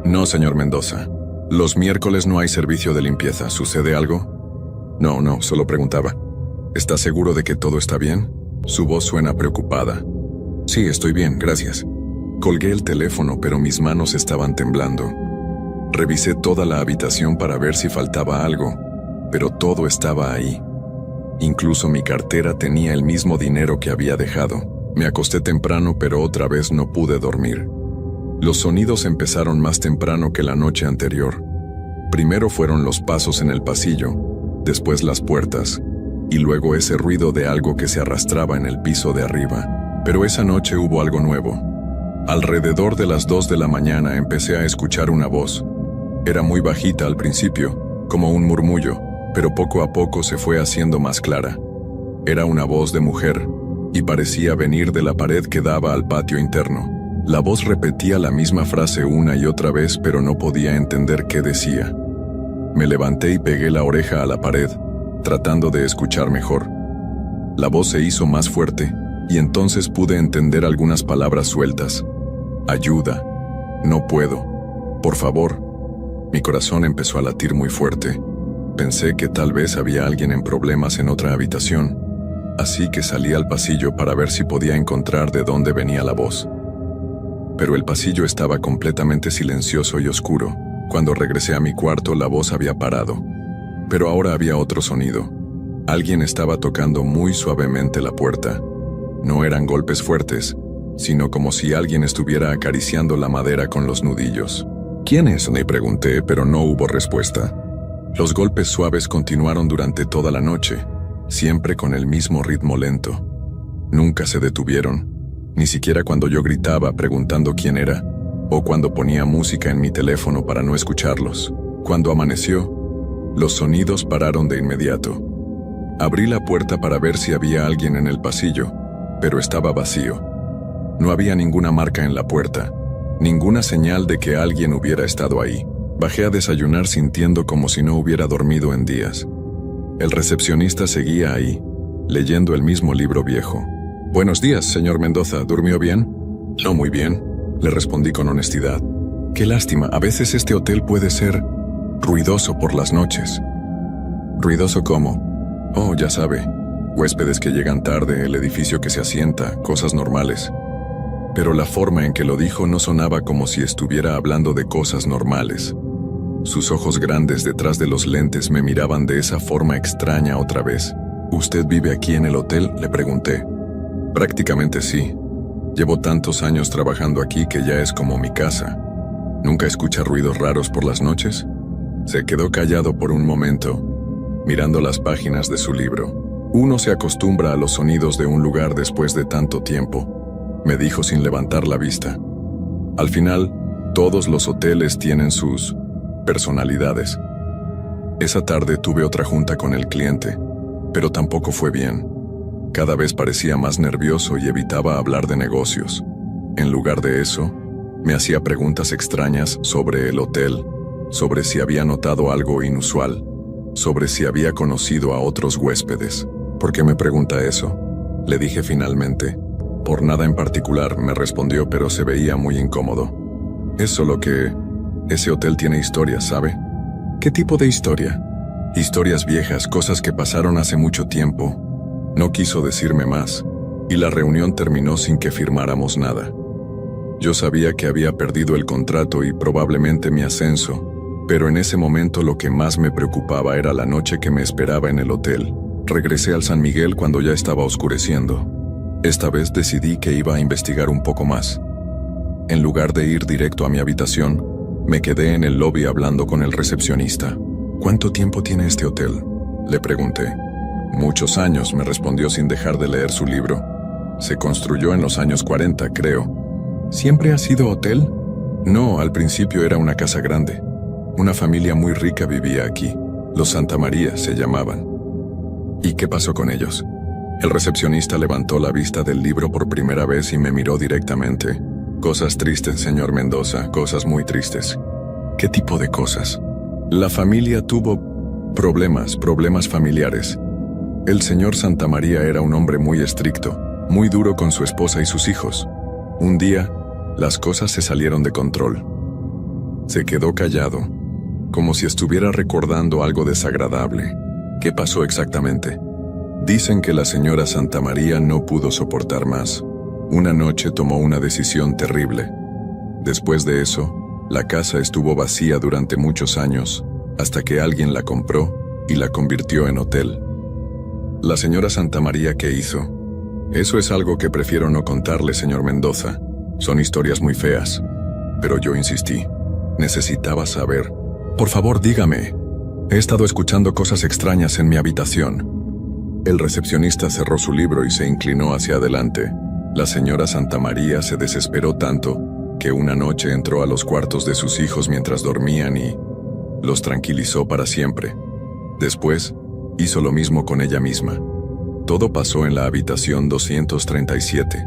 No, señor Mendoza. Los miércoles no hay servicio de limpieza. ¿Sucede algo? No, solo preguntaba. ¿Está seguro de que todo está bien? Su voz suena preocupada. Sí, estoy bien, gracias. Colgué el teléfono, pero mis manos estaban temblando. Revisé toda la habitación para ver si faltaba algo, pero todo estaba ahí. Incluso mi cartera tenía el mismo dinero que había dejado. Me acosté temprano, pero otra vez no pude dormir. Los sonidos empezaron más temprano que la noche anterior. Primero fueron los pasos en el pasillo, después las puertas, y luego ese ruido de algo que se arrastraba en el piso de arriba. Pero esa noche hubo algo nuevo. Alrededor de las 2 de la mañana empecé a escuchar una voz. Era muy bajita al principio, como un murmullo, pero poco a poco se fue haciendo más clara. Era una voz de mujer, y parecía venir de la pared que daba al patio interno. La voz repetía la misma frase una y otra vez, pero no podía entender qué decía. Me levanté y pegué la oreja a la pared, tratando de escuchar mejor. La voz se hizo más fuerte, y entonces pude entender algunas palabras sueltas. Ayuda. No puedo. Por favor. Mi corazón empezó a latir muy fuerte. Pensé que tal vez había alguien en problemas en otra habitación, así que salí al pasillo para ver si podía encontrar de dónde venía la voz. Pero el pasillo estaba completamente silencioso y oscuro. Cuando regresé a mi cuarto, la voz había parado. Pero ahora había otro sonido. Alguien estaba tocando muy suavemente la puerta. No eran golpes fuertes, sino como si alguien estuviera acariciando la madera con los nudillos. ¿Quién es?, me pregunté, pero no hubo respuesta. Los golpes suaves continuaron durante toda la noche, siempre con el mismo ritmo lento. Nunca se detuvieron, ni siquiera cuando yo gritaba preguntando quién era, o cuando ponía música en mi teléfono para no escucharlos. Cuando amaneció, los sonidos pararon de inmediato. Abrí la puerta para ver si había alguien en el pasillo, pero estaba vacío. No había ninguna marca en la puerta, ninguna señal de que alguien hubiera estado ahí. Bajé a desayunar sintiendo como si no hubiera dormido en días. El recepcionista seguía ahí, leyendo el mismo libro viejo. «Buenos días, señor Mendoza, ¿durmió bien?» «No muy bien», le respondí con honestidad. «Qué lástima, a veces este hotel puede ser ruidoso por las noches». «¿Ruidoso cómo?» «Oh, ya sabe, huéspedes que llegan tarde, el edificio que se asienta, cosas normales». Pero la forma en que lo dijo no sonaba como si estuviera hablando de cosas normales. Sus ojos grandes detrás de los lentes me miraban de esa forma extraña otra vez. «¿Usted vive aquí en el hotel?», le pregunté. «Prácticamente sí. Llevo tantos años trabajando aquí que ya es como mi casa». «¿Nunca escucha ruidos raros por las noches?». Se quedó callado por un momento, mirando las páginas de su libro. «Uno se acostumbra a los sonidos de un lugar después de tanto tiempo», me dijo sin levantar la vista. «Al final, todos los hoteles tienen sus personalidades». Esa tarde tuve otra junta con el cliente, pero tampoco fue bien. Cada vez parecía más nervioso y evitaba hablar de negocios. En lugar de eso, me hacía preguntas extrañas sobre el hotel, sobre si había notado algo inusual, sobre si había conocido a otros huéspedes. «¿Por qué me pregunta eso?», le dije finalmente. «Por nada en particular», me respondió, pero se veía muy incómodo. «Es solo que ese hotel tiene historias, ¿sabe?». «¿Qué tipo de historia?». «Historias viejas, cosas que pasaron hace mucho tiempo». No quiso decirme más, y la reunión terminó sin que firmáramos nada. Yo sabía que había perdido el contrato y probablemente mi ascenso, pero en ese momento lo que más me preocupaba era la noche que me esperaba en el hotel. Regresé al San Miguel cuando ya estaba oscureciendo. Esta vez decidí que iba a investigar un poco más. En lugar de ir directo a mi habitación, me quedé en el lobby hablando con el recepcionista. «¿Cuánto tiempo tiene este hotel?», le pregunté. «Muchos años», me respondió sin dejar de leer su libro. «Se construyó en los años 40, creo». «¿Siempre ha sido hotel?». «No, al principio era una casa grande. Una familia muy rica vivía aquí. Los Santa María se llamaban». «¿Y qué pasó con ellos?». El recepcionista levantó la vista del libro por primera vez y me miró directamente. «Cosas tristes, señor Mendoza, cosas muy tristes». «¿Qué tipo de cosas?». «La familia tuvo problemas familiares. El señor Santa María era un hombre muy estricto, muy duro con su esposa y sus hijos. Un día, las cosas se salieron de control». Se quedó callado, como si estuviera recordando algo desagradable. «¿Qué pasó exactamente?». «Dicen que la señora Santa María no pudo soportar más. Una noche tomó una decisión terrible. Después de eso, la casa estuvo vacía durante muchos años, hasta que alguien la compró y la convirtió en hotel». «¿La señora Santa María qué hizo?». Eso es algo que prefiero no contarle, señor Mendoza. Son historias muy feas. Pero yo insistí. Necesitaba saber. Por favor, dígame. He estado escuchando cosas extrañas en mi habitación. El recepcionista cerró su libro y se inclinó hacia adelante. La señora Santamaría se desesperó tanto que una noche entró a los cuartos de sus hijos mientras dormían y los tranquilizó para siempre. Después, hizo lo mismo con ella misma. Todo pasó en la habitación 237.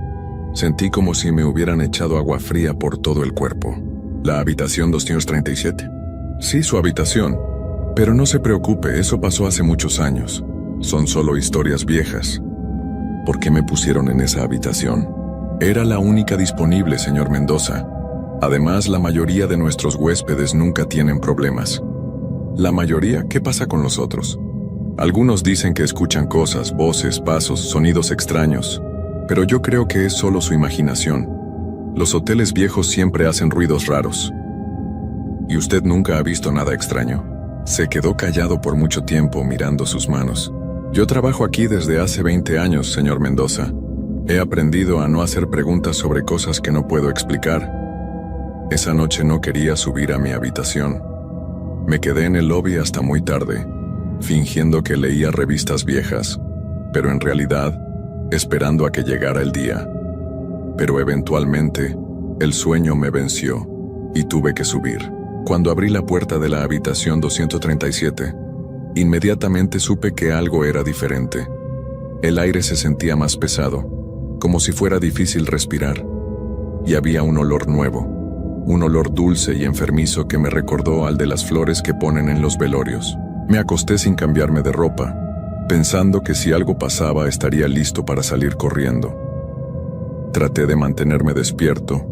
Sentí como si me hubieran echado agua fría por todo el cuerpo. ¿La habitación 237? Sí, su habitación. Pero no se preocupe, eso pasó hace muchos años. Son solo historias viejas. ¿Por qué me pusieron en esa habitación? Era la única disponible, señor Mendoza. Además, la mayoría de nuestros huéspedes nunca tienen problemas. ¿La mayoría? ¿Qué pasa con los otros? Algunos dicen que escuchan cosas, voces, pasos, sonidos extraños. Pero yo creo que es solo su imaginación. Los hoteles viejos siempre hacen ruidos raros. ¿Y usted nunca ha visto nada extraño? Se quedó callado por mucho tiempo mirando sus manos. Yo trabajo aquí desde hace 20 años, señor Mendoza. He aprendido a no hacer preguntas sobre cosas que no puedo explicar. Esa noche no quería subir a mi habitación. Me quedé en el lobby hasta muy tarde, fingiendo que leía revistas viejas, pero en realidad, esperando a que llegara el día. Pero eventualmente, el sueño me venció y tuve que subir. Cuando abrí la puerta de la habitación 237, inmediatamente supe que algo era diferente. El aire se sentía más pesado, como si fuera difícil respirar. Y había un olor nuevo, un olor dulce y enfermizo que me recordó al de las flores que ponen en los velorios. Me acosté sin cambiarme de ropa, pensando que si algo pasaba estaría listo para salir corriendo. Traté de mantenerme despierto,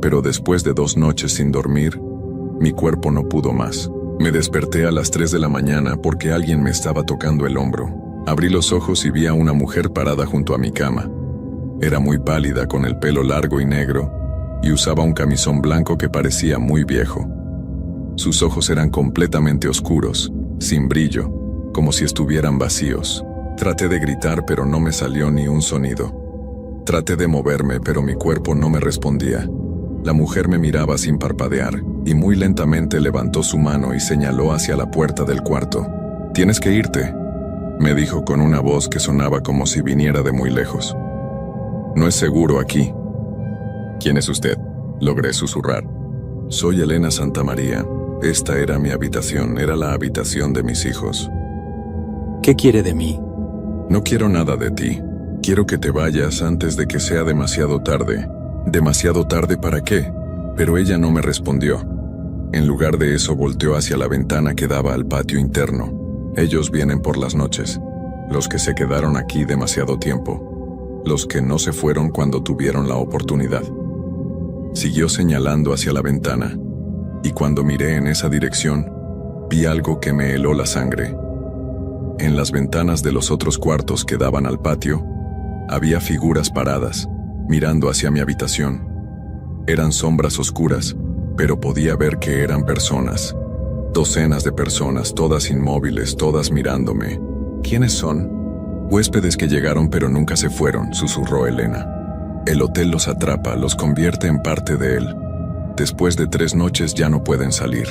pero después de 2 noches sin dormir, mi cuerpo no pudo más. Me desperté a las 3 de la mañana porque alguien me estaba tocando el hombro. Abrí los ojos y vi a una mujer parada junto a mi cama. Era muy pálida, con el pelo largo y negro, y usaba un camisón blanco que parecía muy viejo. Sus ojos eran completamente oscuros, sin brillo, como si estuvieran vacíos. Traté de gritar, pero no me salió ni un sonido. Traté de moverme, pero mi cuerpo no me respondía. La mujer me miraba sin parpadear, y muy lentamente levantó su mano y señaló hacia la puerta del cuarto. «Tienes que irte», me dijo con una voz que sonaba como si viniera de muy lejos. «No es seguro aquí». «¿Quién es usted?», logré susurrar. «Soy Elena Santamaría. Esta era mi habitación, era la habitación de mis hijos». «¿Qué quiere de mí?» «No quiero nada de ti. Quiero que te vayas antes de que sea demasiado tarde». «¿Demasiado tarde para qué?». Pero ella no me respondió. En lugar de eso, volteó hacia la ventana que daba al patio interno. Ellos vienen por las noches. Los que se quedaron aquí demasiado tiempo. Los que no se fueron cuando tuvieron la oportunidad. Siguió señalando hacia la ventana. Y cuando miré en esa dirección, vi algo que me heló la sangre. En las ventanas de los otros cuartos que daban al patio, había figuras paradas, mirando hacia mi habitación. Eran sombras oscuras, pero podía ver que eran personas. Docenas de personas, todas inmóviles, todas mirándome. ¿Quiénes son? «Huéspedes que llegaron pero nunca se fueron», susurró Elena. «El hotel los atrapa, los convierte en parte de él. Después de 3 noches ya no pueden salir».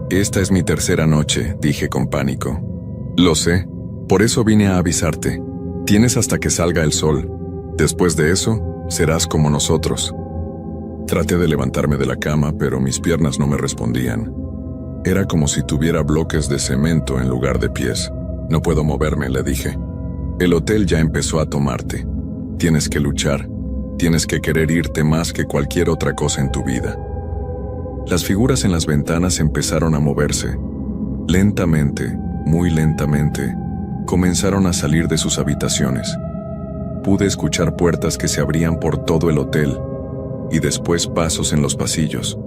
«Esta es mi tercera noche», dije con pánico. «Lo sé, por eso vine a avisarte. Tienes hasta que salga el sol. Después de eso, serás como nosotros». Traté de levantarme de la cama, pero mis piernas no me respondían. Era como si tuviera bloques de cemento en lugar de pies. «No puedo moverme», le dije. «El hotel ya empezó a tomarte. Tienes que luchar. Tienes que querer irte más que cualquier otra cosa en tu vida». Las figuras en las ventanas empezaron a moverse. Lentamente, muy lentamente, comenzaron a salir de sus habitaciones. Pude escuchar puertas que se abrían por todo el hotel, y después pasos en los pasillos.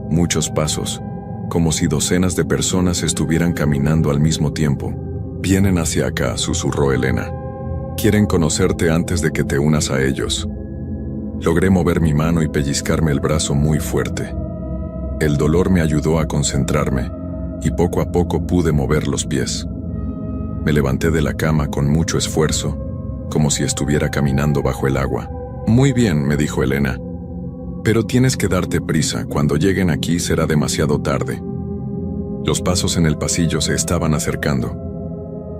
Muchos pasos, como si docenas de personas estuvieran caminando al mismo tiempo. «Vienen hacia acá», susurró Elena. «Quieren conocerte antes de que te unas a ellos». Logré mover mi mano y pellizcarme el brazo muy fuerte. El dolor me ayudó a concentrarme, y poco a poco pude mover los pies. Me levanté de la cama con mucho esfuerzo, como si estuviera caminando bajo el agua. Muy bien, me dijo Elena. Pero tienes que darte prisa, cuando lleguen aquí será demasiado tarde. Los pasos en el pasillo se estaban acercando.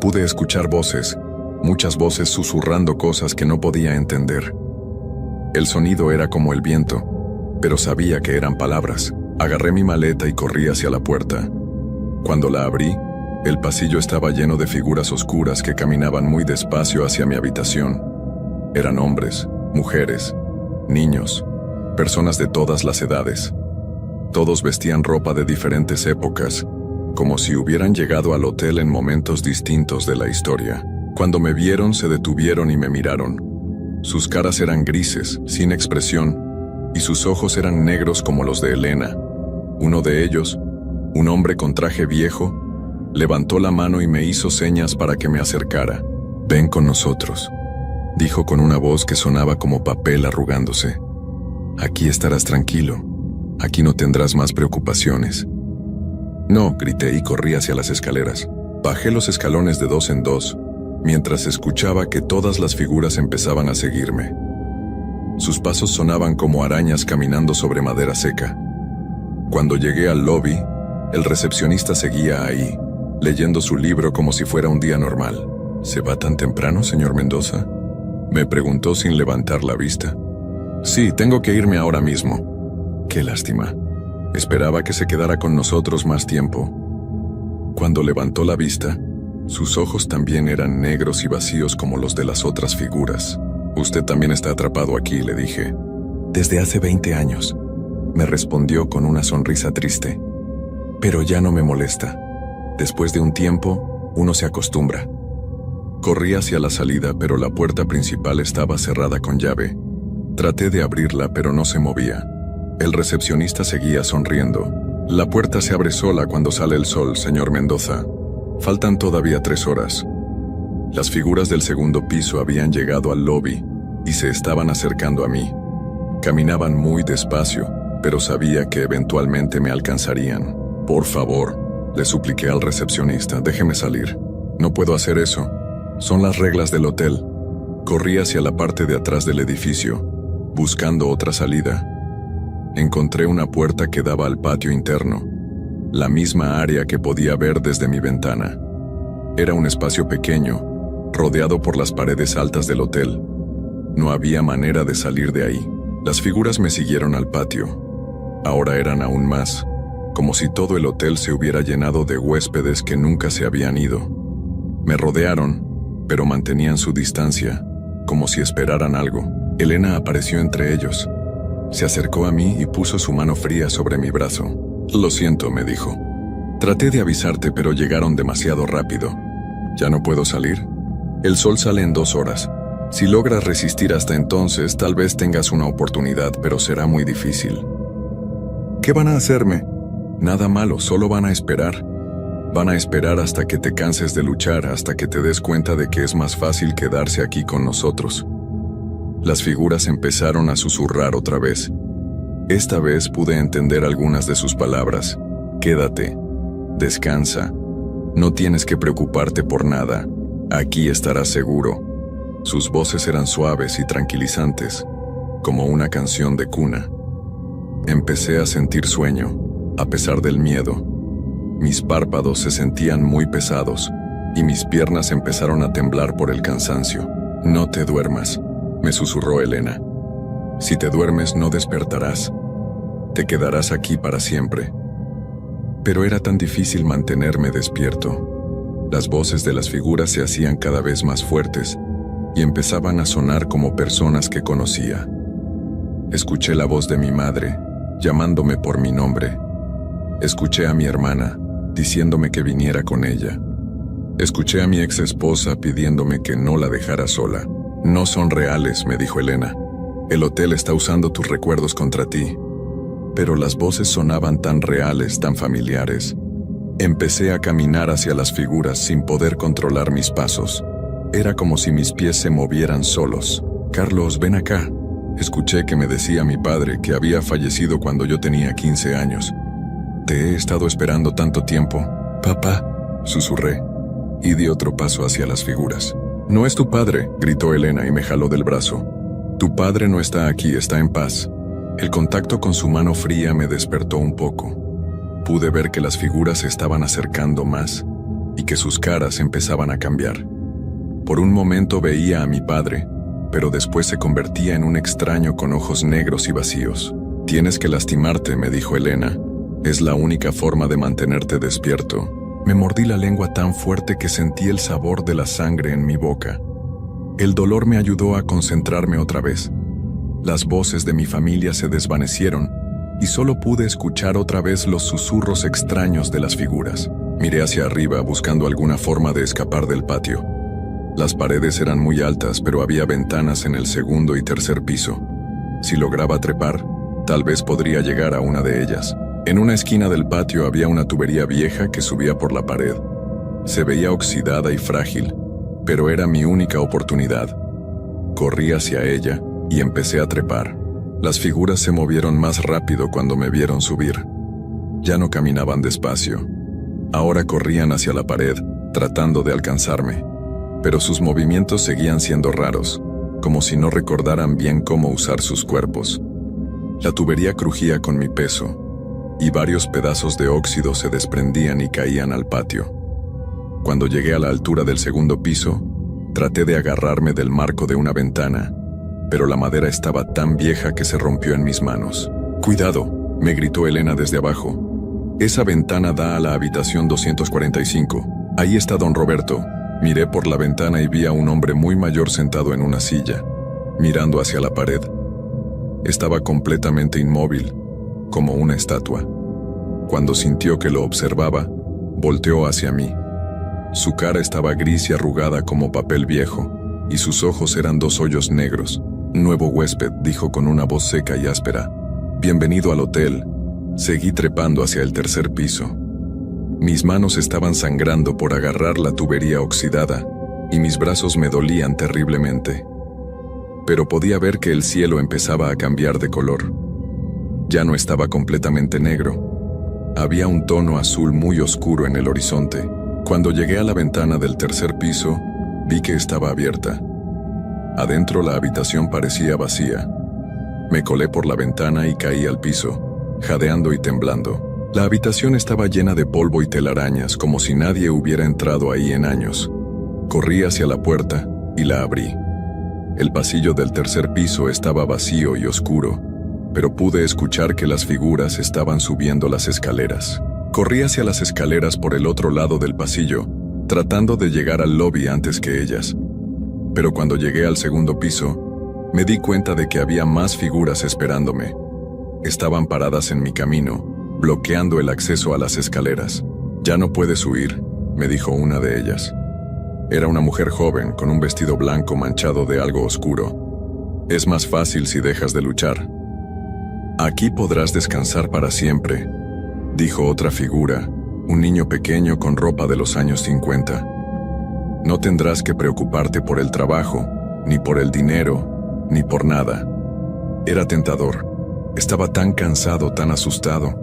Pude escuchar voces, muchas voces susurrando cosas que no podía entender. El sonido era como el viento, pero sabía que eran palabras. Agarré mi maleta y corrí hacia la puerta. Cuando la abrí, el pasillo estaba lleno de figuras oscuras que caminaban muy despacio hacia mi habitación. Eran hombres, mujeres, niños, personas de todas las edades. Todos vestían ropa de diferentes épocas, como si hubieran llegado al hotel en momentos distintos de la historia. Cuando me vieron, se detuvieron y me miraron. Sus caras eran grises, sin expresión, y sus ojos eran negros como los de Elena. Uno de ellos, un hombre con traje viejo, levantó la mano y me hizo señas para que me acercara. «Ven con nosotros», dijo con una voz que sonaba como papel arrugándose. «Aquí estarás tranquilo. Aquí no tendrás más preocupaciones». «No», grité y corrí hacia las escaleras. Bajé los escalones de 2 en 2, mientras escuchaba que todas las figuras empezaban a seguirme. Sus pasos sonaban como arañas caminando sobre madera seca. Cuando llegué al lobby, el recepcionista seguía ahí, leyendo su libro como si fuera un día normal. «¿Se va tan temprano, señor Mendoza?», me preguntó sin levantar la vista. «Sí, tengo que irme ahora mismo». «Qué lástima. Esperaba que se quedara con nosotros más tiempo». Cuando levantó la vista, sus ojos también eran negros y vacíos como los de las otras figuras. «Usted también está atrapado aquí», le dije. «Desde hace 20 años», me respondió con una sonrisa triste. «Pero ya no me molesta. Después de un tiempo, uno se acostumbra». Corrí hacia la salida, pero la puerta principal estaba cerrada con llave. Traté de abrirla, pero no se movía. El recepcionista seguía sonriendo. «La puerta se abre sola cuando sale el sol, señor Mendoza. Faltan todavía 3 horas». Las figuras del segundo piso habían llegado al lobby y se estaban acercando a mí. Caminaban muy despacio, pero sabía que eventualmente me alcanzarían. «Por favor», le supliqué al recepcionista, «déjeme salir». «No puedo hacer eso. Son las reglas del hotel». Corrí hacia la parte de atrás del edificio, buscando otra salida. Encontré una puerta que daba al patio interno, la misma área que podía ver desde mi ventana. Era un espacio pequeño, rodeado por las paredes altas del hotel. No había manera de salir de ahí. Las figuras me siguieron al patio. Ahora eran aún más, como si todo el hotel se hubiera llenado de huéspedes que nunca se habían ido. Me rodearon, pero mantenían su distancia, como si esperaran algo. Elena apareció entre ellos. Se acercó a mí y puso su mano fría sobre mi brazo. «Lo siento», me dijo. «Traté de avisarte, pero llegaron demasiado rápido. ¿Ya no puedo salir? El sol sale en 2 horas. Si logras resistir hasta entonces, tal vez tengas una oportunidad, pero será muy difícil». «¿Qué van a hacerme?» «Nada malo, solo van a esperar. Van a esperar hasta que te canses de luchar, hasta que te des cuenta de que es más fácil quedarse aquí con nosotros». Las figuras empezaron a susurrar otra vez. Esta vez pude entender algunas de sus palabras. «Quédate. Descansa. No tienes que preocuparte por nada. Aquí estarás seguro». Sus voces eran suaves y tranquilizantes, como una canción de cuna. Empecé a sentir sueño, a pesar del miedo. Mis párpados se sentían muy pesados, y mis piernas empezaron a temblar por el cansancio. «No te duermas», me susurró Elena. «Si te duermes no despertarás. Te quedarás aquí para siempre». Pero era tan difícil mantenerme despierto. Las voces de las figuras se hacían cada vez más fuertes y empezaban a sonar como personas que conocía. Escuché la voz de mi madre, llamándome por mi nombre. Escuché a mi hermana, diciéndome que viniera con ella. Escuché a mi ex esposa pidiéndome que no la dejara sola. «No son reales», me dijo Elena. «El hotel está usando tus recuerdos contra ti». Pero las voces sonaban tan reales, tan familiares. Empecé a caminar hacia las figuras sin poder controlar mis pasos. Era como si mis pies se movieran solos. «Carlos, ven acá». Escuché que me decía mi padre, que había fallecido cuando yo tenía 15 años. «Te he estado esperando tanto tiempo». «Papá», susurré, y di otro paso hacia las figuras. «No es tu padre», gritó Elena y me jaló del brazo. «Tu padre no está aquí, está en paz». El contacto con su mano fría me despertó un poco. Pude ver que las figuras se estaban acercando más y que sus caras empezaban a cambiar. Por un momento veía a mi padre, pero después se convertía en un extraño con ojos negros y vacíos. «Tienes que lastimarte», me dijo Elena. «Es la única forma de mantenerte despierto». Me mordí la lengua tan fuerte que sentí el sabor de la sangre en mi boca. El dolor me ayudó a concentrarme otra vez. Las voces de mi familia se desvanecieron y solo pude escuchar otra vez los susurros extraños de las figuras. Miré hacia arriba buscando alguna forma de escapar del patio. Las paredes eran muy altas, pero había ventanas en el segundo y tercer piso. Si lograba trepar, tal vez podría llegar a una de ellas. En una esquina del patio había una tubería vieja que subía por la pared. Se veía oxidada y frágil, pero era mi única oportunidad. Corrí hacia ella y empecé a trepar. Las figuras se movieron más rápido cuando me vieron subir. Ya no caminaban despacio. Ahora corrían hacia la pared, tratando de alcanzarme. Pero sus movimientos seguían siendo raros, como si no recordaran bien cómo usar sus cuerpos. La tubería crujía con mi peso, y varios pedazos de óxido se desprendían y caían al patio. Cuando llegué a la altura del segundo piso, traté de agarrarme del marco de una ventana, pero la madera estaba tan vieja que se rompió en mis manos. «Cuidado», me gritó Elena desde abajo. «Esa ventana da a la habitación 245. Ahí está don Roberto». Miré por la ventana y vi a un hombre muy mayor sentado en una silla, mirando hacia la pared. Estaba completamente inmóvil, como una estatua. Cuando sintió que lo observaba, volteó hacia mí. Su cara estaba gris y arrugada como papel viejo, y sus ojos eran dos hoyos negros. «Nuevo huésped», dijo con una voz seca y áspera. «Bienvenido al hotel». Seguí trepando hacia el tercer piso. Mis manos estaban sangrando por agarrar la tubería oxidada, y mis brazos me dolían terriblemente. Pero podía ver que el cielo empezaba a cambiar de color. Ya no estaba completamente negro. Había un tono azul muy oscuro en el horizonte. Cuando llegué a la ventana del tercer piso, vi que estaba abierta. Adentro la habitación parecía vacía. Me colé por la ventana y caí al piso, jadeando y temblando. La habitación estaba llena de polvo y telarañas, como si nadie hubiera entrado ahí en años. Corrí hacia la puerta y la abrí. El pasillo del tercer piso estaba vacío y oscuro, pero pude escuchar que las figuras estaban subiendo las escaleras. Corrí hacia las escaleras por el otro lado del pasillo, tratando de llegar al lobby antes que ellas. Pero cuando llegué al segundo piso, me di cuenta de que había más figuras esperándome. Estaban paradas en mi camino, bloqueando el acceso a las escaleras. «Ya no puedes huir», me dijo una de ellas. Era una mujer joven con un vestido blanco manchado de algo oscuro. «Es más fácil si dejas de luchar. Aquí podrás descansar para siempre», dijo otra figura, un niño pequeño con ropa de los años 50. «No tendrás que preocuparte por el trabajo, ni por el dinero, ni por nada». Era tentador. Estaba tan cansado, tan asustado.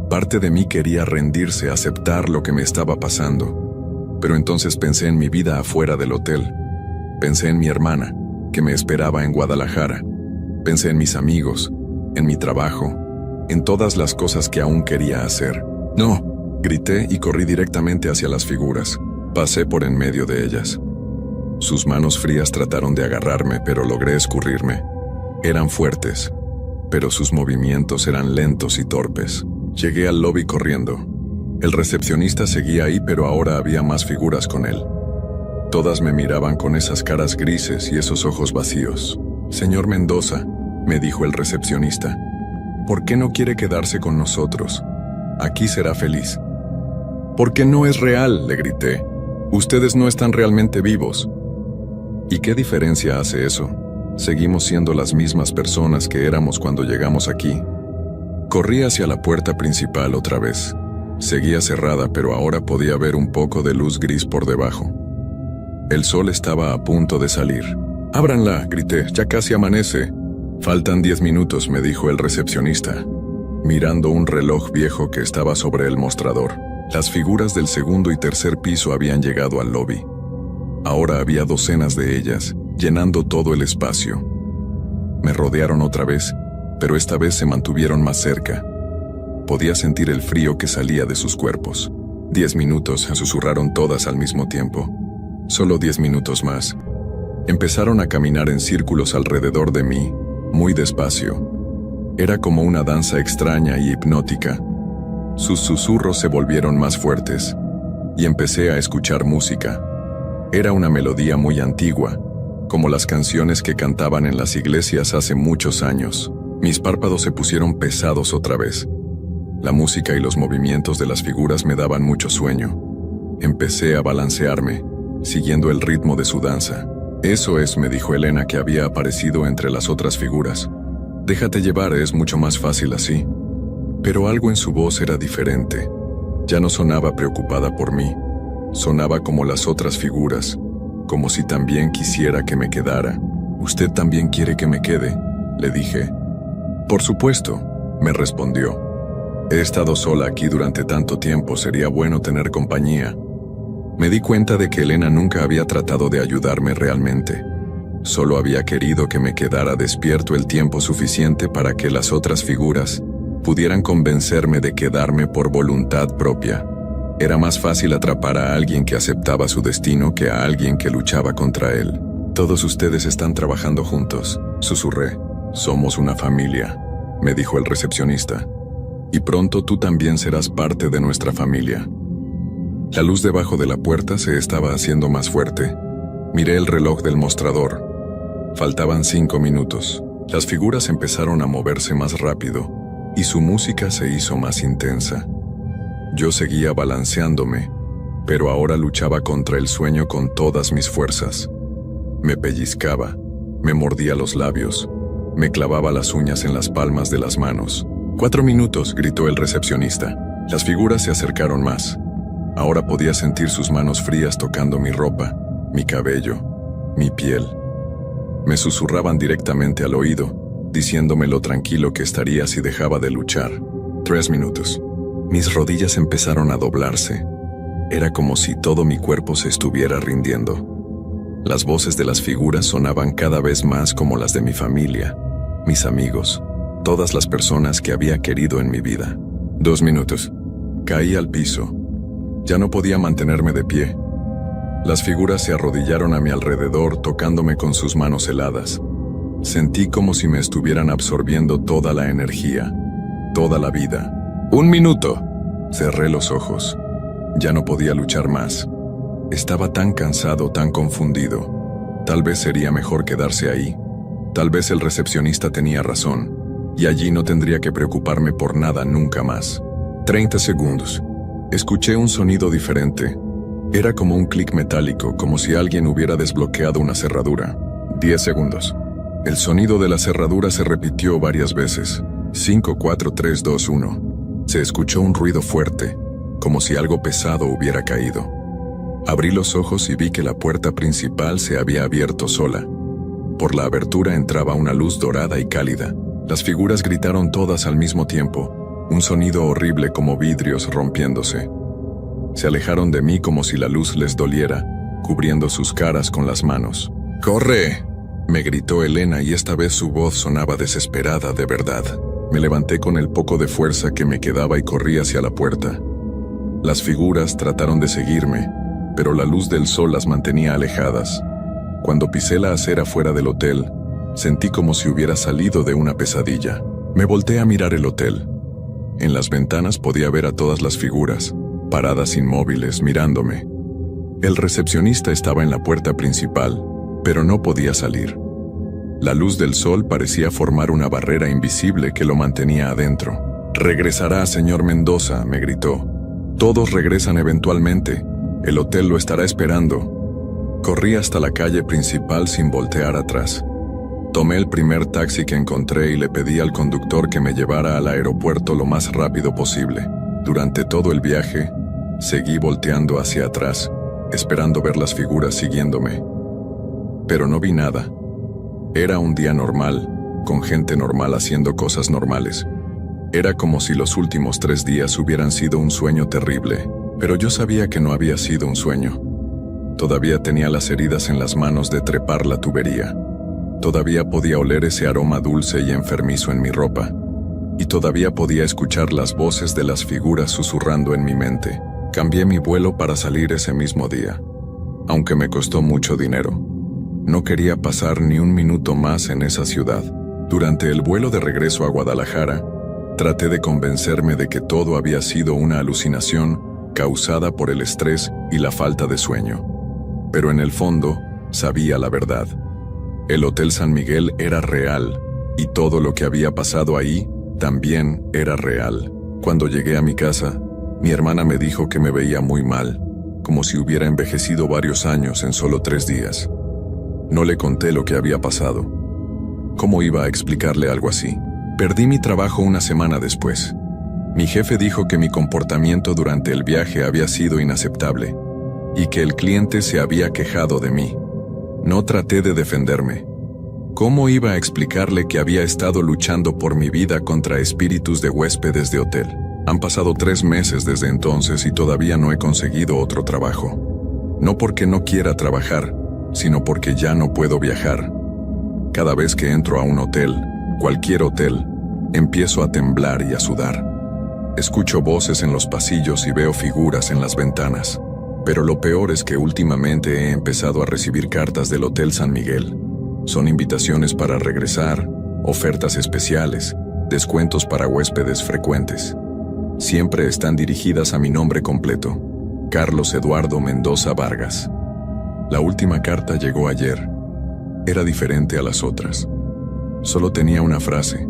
Parte de mí quería rendirse, aceptar lo que me estaba pasando. Pero entonces pensé en mi vida afuera del hotel. Pensé en mi hermana, que me esperaba en Guadalajara. Pensé en mis amigos, en mi trabajo, en todas las cosas que aún quería hacer. «No», grité y corrí directamente hacia las figuras. Pasé por en medio de ellas. Sus manos frías trataron de agarrarme, pero logré escurrirme. Eran fuertes, pero sus movimientos eran lentos y torpes. Llegué al lobby corriendo. El recepcionista seguía ahí, pero ahora había más figuras con él. Todas me miraban con esas caras grises y esos ojos vacíos. «Señor Mendoza», me dijo el recepcionista, «¿por qué no quiere quedarse con nosotros? Aquí será feliz». «Porque no es real», le grité. «Ustedes no están realmente vivos». ¿Y qué diferencia hace eso? Seguimos siendo las mismas personas que éramos cuando llegamos aquí. Corrí hacia la puerta principal otra vez. Seguía cerrada, pero ahora podía ver un poco de luz gris por debajo. El sol estaba a punto de salir. «Ábranla», grité, «ya casi amanece». «Faltan 10 minutos», me dijo el recepcionista, mirando un reloj viejo que estaba sobre el mostrador. Las figuras del segundo y tercer piso habían llegado al lobby. Ahora había docenas de ellas, llenando todo el espacio. Me rodearon otra vez, pero esta vez se mantuvieron más cerca. Podía sentir el frío que salía de sus cuerpos. 10 minutos, susurraron todas al mismo tiempo. Solo 10 minutos más. Empezaron a caminar en círculos alrededor de mí, muy despacio. Era como una danza extraña y hipnótica. Sus susurros se volvieron más fuertes, y empecé a escuchar música. Era una melodía muy antigua, como las canciones que cantaban en las iglesias hace muchos años. Mis párpados se pusieron pesados otra vez. La música y los movimientos de las figuras me daban mucho sueño. Empecé a balancearme, siguiendo el ritmo de su danza. Eso es, me dijo Elena, que había aparecido entre las otras figuras. Déjate llevar, es mucho más fácil así. Pero algo en su voz era diferente. Ya no sonaba preocupada por mí. Sonaba como las otras figuras, como si también quisiera que me quedara. ¿Usted también quiere que me quede?, le dije. Por supuesto, me respondió. He estado sola aquí durante tanto tiempo, sería bueno tener compañía. Me di cuenta de que Elena nunca había tratado de ayudarme realmente. Solo había querido que me quedara despierto el tiempo suficiente para que las otras figuras pudieran convencerme de quedarme por voluntad propia. Era más fácil atrapar a alguien que aceptaba su destino que a alguien que luchaba contra él. Todos ustedes están trabajando juntos, susurré. Somos una familia, me dijo el recepcionista. Y pronto tú también serás parte de nuestra familia. La luz debajo de la puerta se estaba haciendo más fuerte. Miré el reloj del mostrador. Faltaban 5 minutos. Las figuras empezaron a moverse más rápido, y su música se hizo más intensa. Yo seguía balanceándome, pero ahora luchaba contra el sueño con todas mis fuerzas. Me pellizcaba, me mordía los labios, me clavaba las uñas en las palmas de las manos. 4 minutos, gritó el recepcionista. Las figuras se acercaron más. Ahora podía sentir sus manos frías tocando mi ropa, mi cabello, mi piel. Me susurraban directamente al oído, diciéndome lo tranquilo que estaría si dejaba de luchar. 3 minutos. Mis rodillas empezaron a doblarse. Era como si todo mi cuerpo se estuviera rindiendo. Las voces de las figuras sonaban cada vez más como las de mi familia, mis amigos, todas las personas que había querido en mi vida. 2 minutos. Caí al piso. Ya no podía mantenerme de pie. Las figuras se arrodillaron a mi alrededor, tocándome con sus manos heladas. Sentí como si me estuvieran absorbiendo toda la energía, toda la vida. 1 minuto. Cerré los ojos. Ya no podía luchar más. Estaba tan cansado, tan confundido. Tal vez sería mejor quedarse ahí. Tal vez el recepcionista tenía razón, y allí no tendría que preocuparme por nada nunca más. 30 segundos. Escuché un sonido diferente. Era como un clic metálico, como si alguien hubiera desbloqueado una cerradura. 10 segundos. El sonido de la cerradura se repitió varias veces. 5, 4, 3, 2, 1. Se escuchó un ruido fuerte, como si algo pesado hubiera caído. Abrí los ojos y vi que la puerta principal se había abierto sola. Por la abertura entraba una luz dorada y cálida. Las figuras gritaron todas al mismo tiempo, un sonido horrible como vidrios rompiéndose. Se alejaron de mí como si la luz les doliera, cubriendo sus caras con las manos. ¡Corre!, me gritó Elena, y esta vez su voz sonaba desesperada de verdad. Me levanté con el poco de fuerza que me quedaba y corrí hacia la puerta. Las figuras trataron de seguirme, pero la luz del sol las mantenía alejadas. Cuando pisé la acera fuera del hotel, sentí como si hubiera salido de una pesadilla. Me volteé a mirar el hotel. En las ventanas podía ver a todas las figuras, paradas inmóviles, mirándome. El recepcionista estaba en la puerta principal, pero no podía salir. La luz del sol parecía formar una barrera invisible que lo mantenía adentro. «Regresará, señor Mendoza», me gritó. «Todos regresan eventualmente. El hotel lo estará esperando». Corrí hasta la calle principal sin voltear atrás. Tomé el primer taxi que encontré y le pedí al conductor que me llevara al aeropuerto lo más rápido posible. Durante todo el viaje, seguí volteando hacia atrás, esperando ver las figuras siguiéndome. Pero no vi nada. Era un día normal, con gente normal haciendo cosas normales. Era como si los últimos 3 días hubieran sido un sueño terrible, pero yo sabía que no había sido un sueño. Todavía tenía las heridas en las manos de trepar la tubería. Todavía podía oler ese aroma dulce y enfermizo en mi ropa. Y todavía podía escuchar las voces de las figuras susurrando en mi mente. Cambié mi vuelo para salir ese mismo día, aunque me costó mucho dinero. No quería pasar ni un minuto más en esa ciudad. Durante el vuelo de regreso a Guadalajara, traté de convencerme de que todo había sido una alucinación causada por el estrés y la falta de sueño. Pero en el fondo, sabía la verdad. El Hotel San Miguel era real, y todo lo que había pasado ahí también era real. Cuando llegué a mi casa, mi hermana me dijo que me veía muy mal, como si hubiera envejecido varios años en solo 3 días. No le conté lo que había pasado. ¿Cómo iba a explicarle algo así? Perdí mi trabajo una semana después. Mi jefe dijo que mi comportamiento durante el viaje había sido inaceptable y que el cliente se había quejado de mí. No traté de defenderme. ¿Cómo iba a explicarle que había estado luchando por mi vida contra espíritus de huéspedes de hotel? Han pasado 3 meses desde entonces y todavía no he conseguido otro trabajo. No porque no quiera trabajar, sino porque ya no puedo viajar. Cada vez que entro a un hotel, cualquier hotel, empiezo a temblar y a sudar. Escucho voces en los pasillos y veo figuras en las ventanas. Pero lo peor es que últimamente he empezado a recibir cartas del Hotel San Miguel. Son invitaciones para regresar, ofertas especiales, descuentos para huéspedes frecuentes. Siempre están dirigidas a mi nombre completo, Carlos Eduardo Mendoza Vargas. La última carta llegó ayer. Era diferente a las otras. Solo tenía una frase,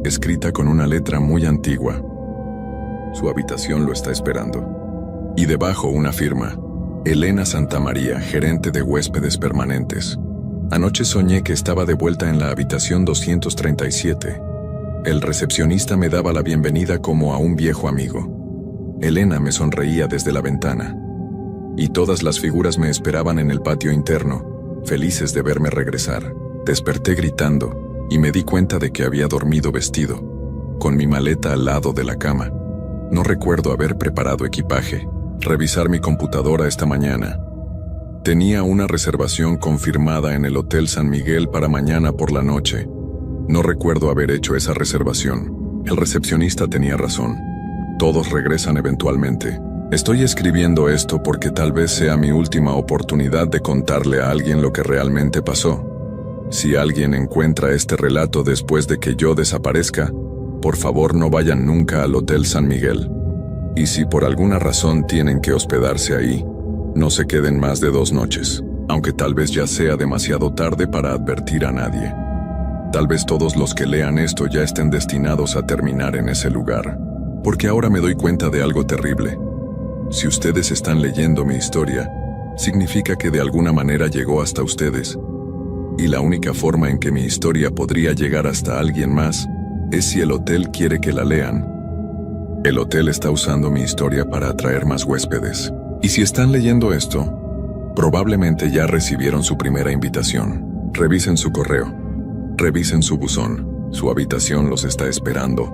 escrita con una letra muy antigua. Su habitación lo está esperando. Y debajo una firma, Elena Santamaría, gerente de huéspedes permanentes. Anoche soñé que estaba de vuelta en la habitación 237. El recepcionista me daba la bienvenida como a un viejo amigo. Elena me sonreía desde la ventana. Y todas las figuras me esperaban en el patio interno, felices de verme regresar. Desperté gritando, y me di cuenta de que había dormido vestido, con mi maleta al lado de la cama. No recuerdo haber preparado equipaje. Revisar mi computadora esta mañana. Tenía una reservación confirmada en el Hotel San Miguel para mañana por la noche. No recuerdo haber hecho esa reservación. El recepcionista tenía razón. Todos regresan eventualmente. Estoy escribiendo esto porque tal vez sea mi última oportunidad de contarle a alguien lo que realmente pasó. Si alguien encuentra este relato después de que yo desaparezca, por favor no vayan nunca al Hotel San Miguel. Y si por alguna razón tienen que hospedarse ahí, no se queden más de 2 noches, aunque tal vez ya sea demasiado tarde para advertir a nadie. Tal vez todos los que lean esto ya estén destinados a terminar en ese lugar, porque ahora me doy cuenta de algo terrible. Si ustedes están leyendo mi historia, significa que de alguna manera llegó hasta ustedes. Y la única forma en que mi historia podría llegar hasta alguien más es si el hotel quiere que la lean. El hotel está usando mi historia para atraer más huéspedes. Y si están leyendo esto, probablemente ya recibieron su primera invitación. Revisen su correo. Revisen su buzón. Su habitación los está esperando.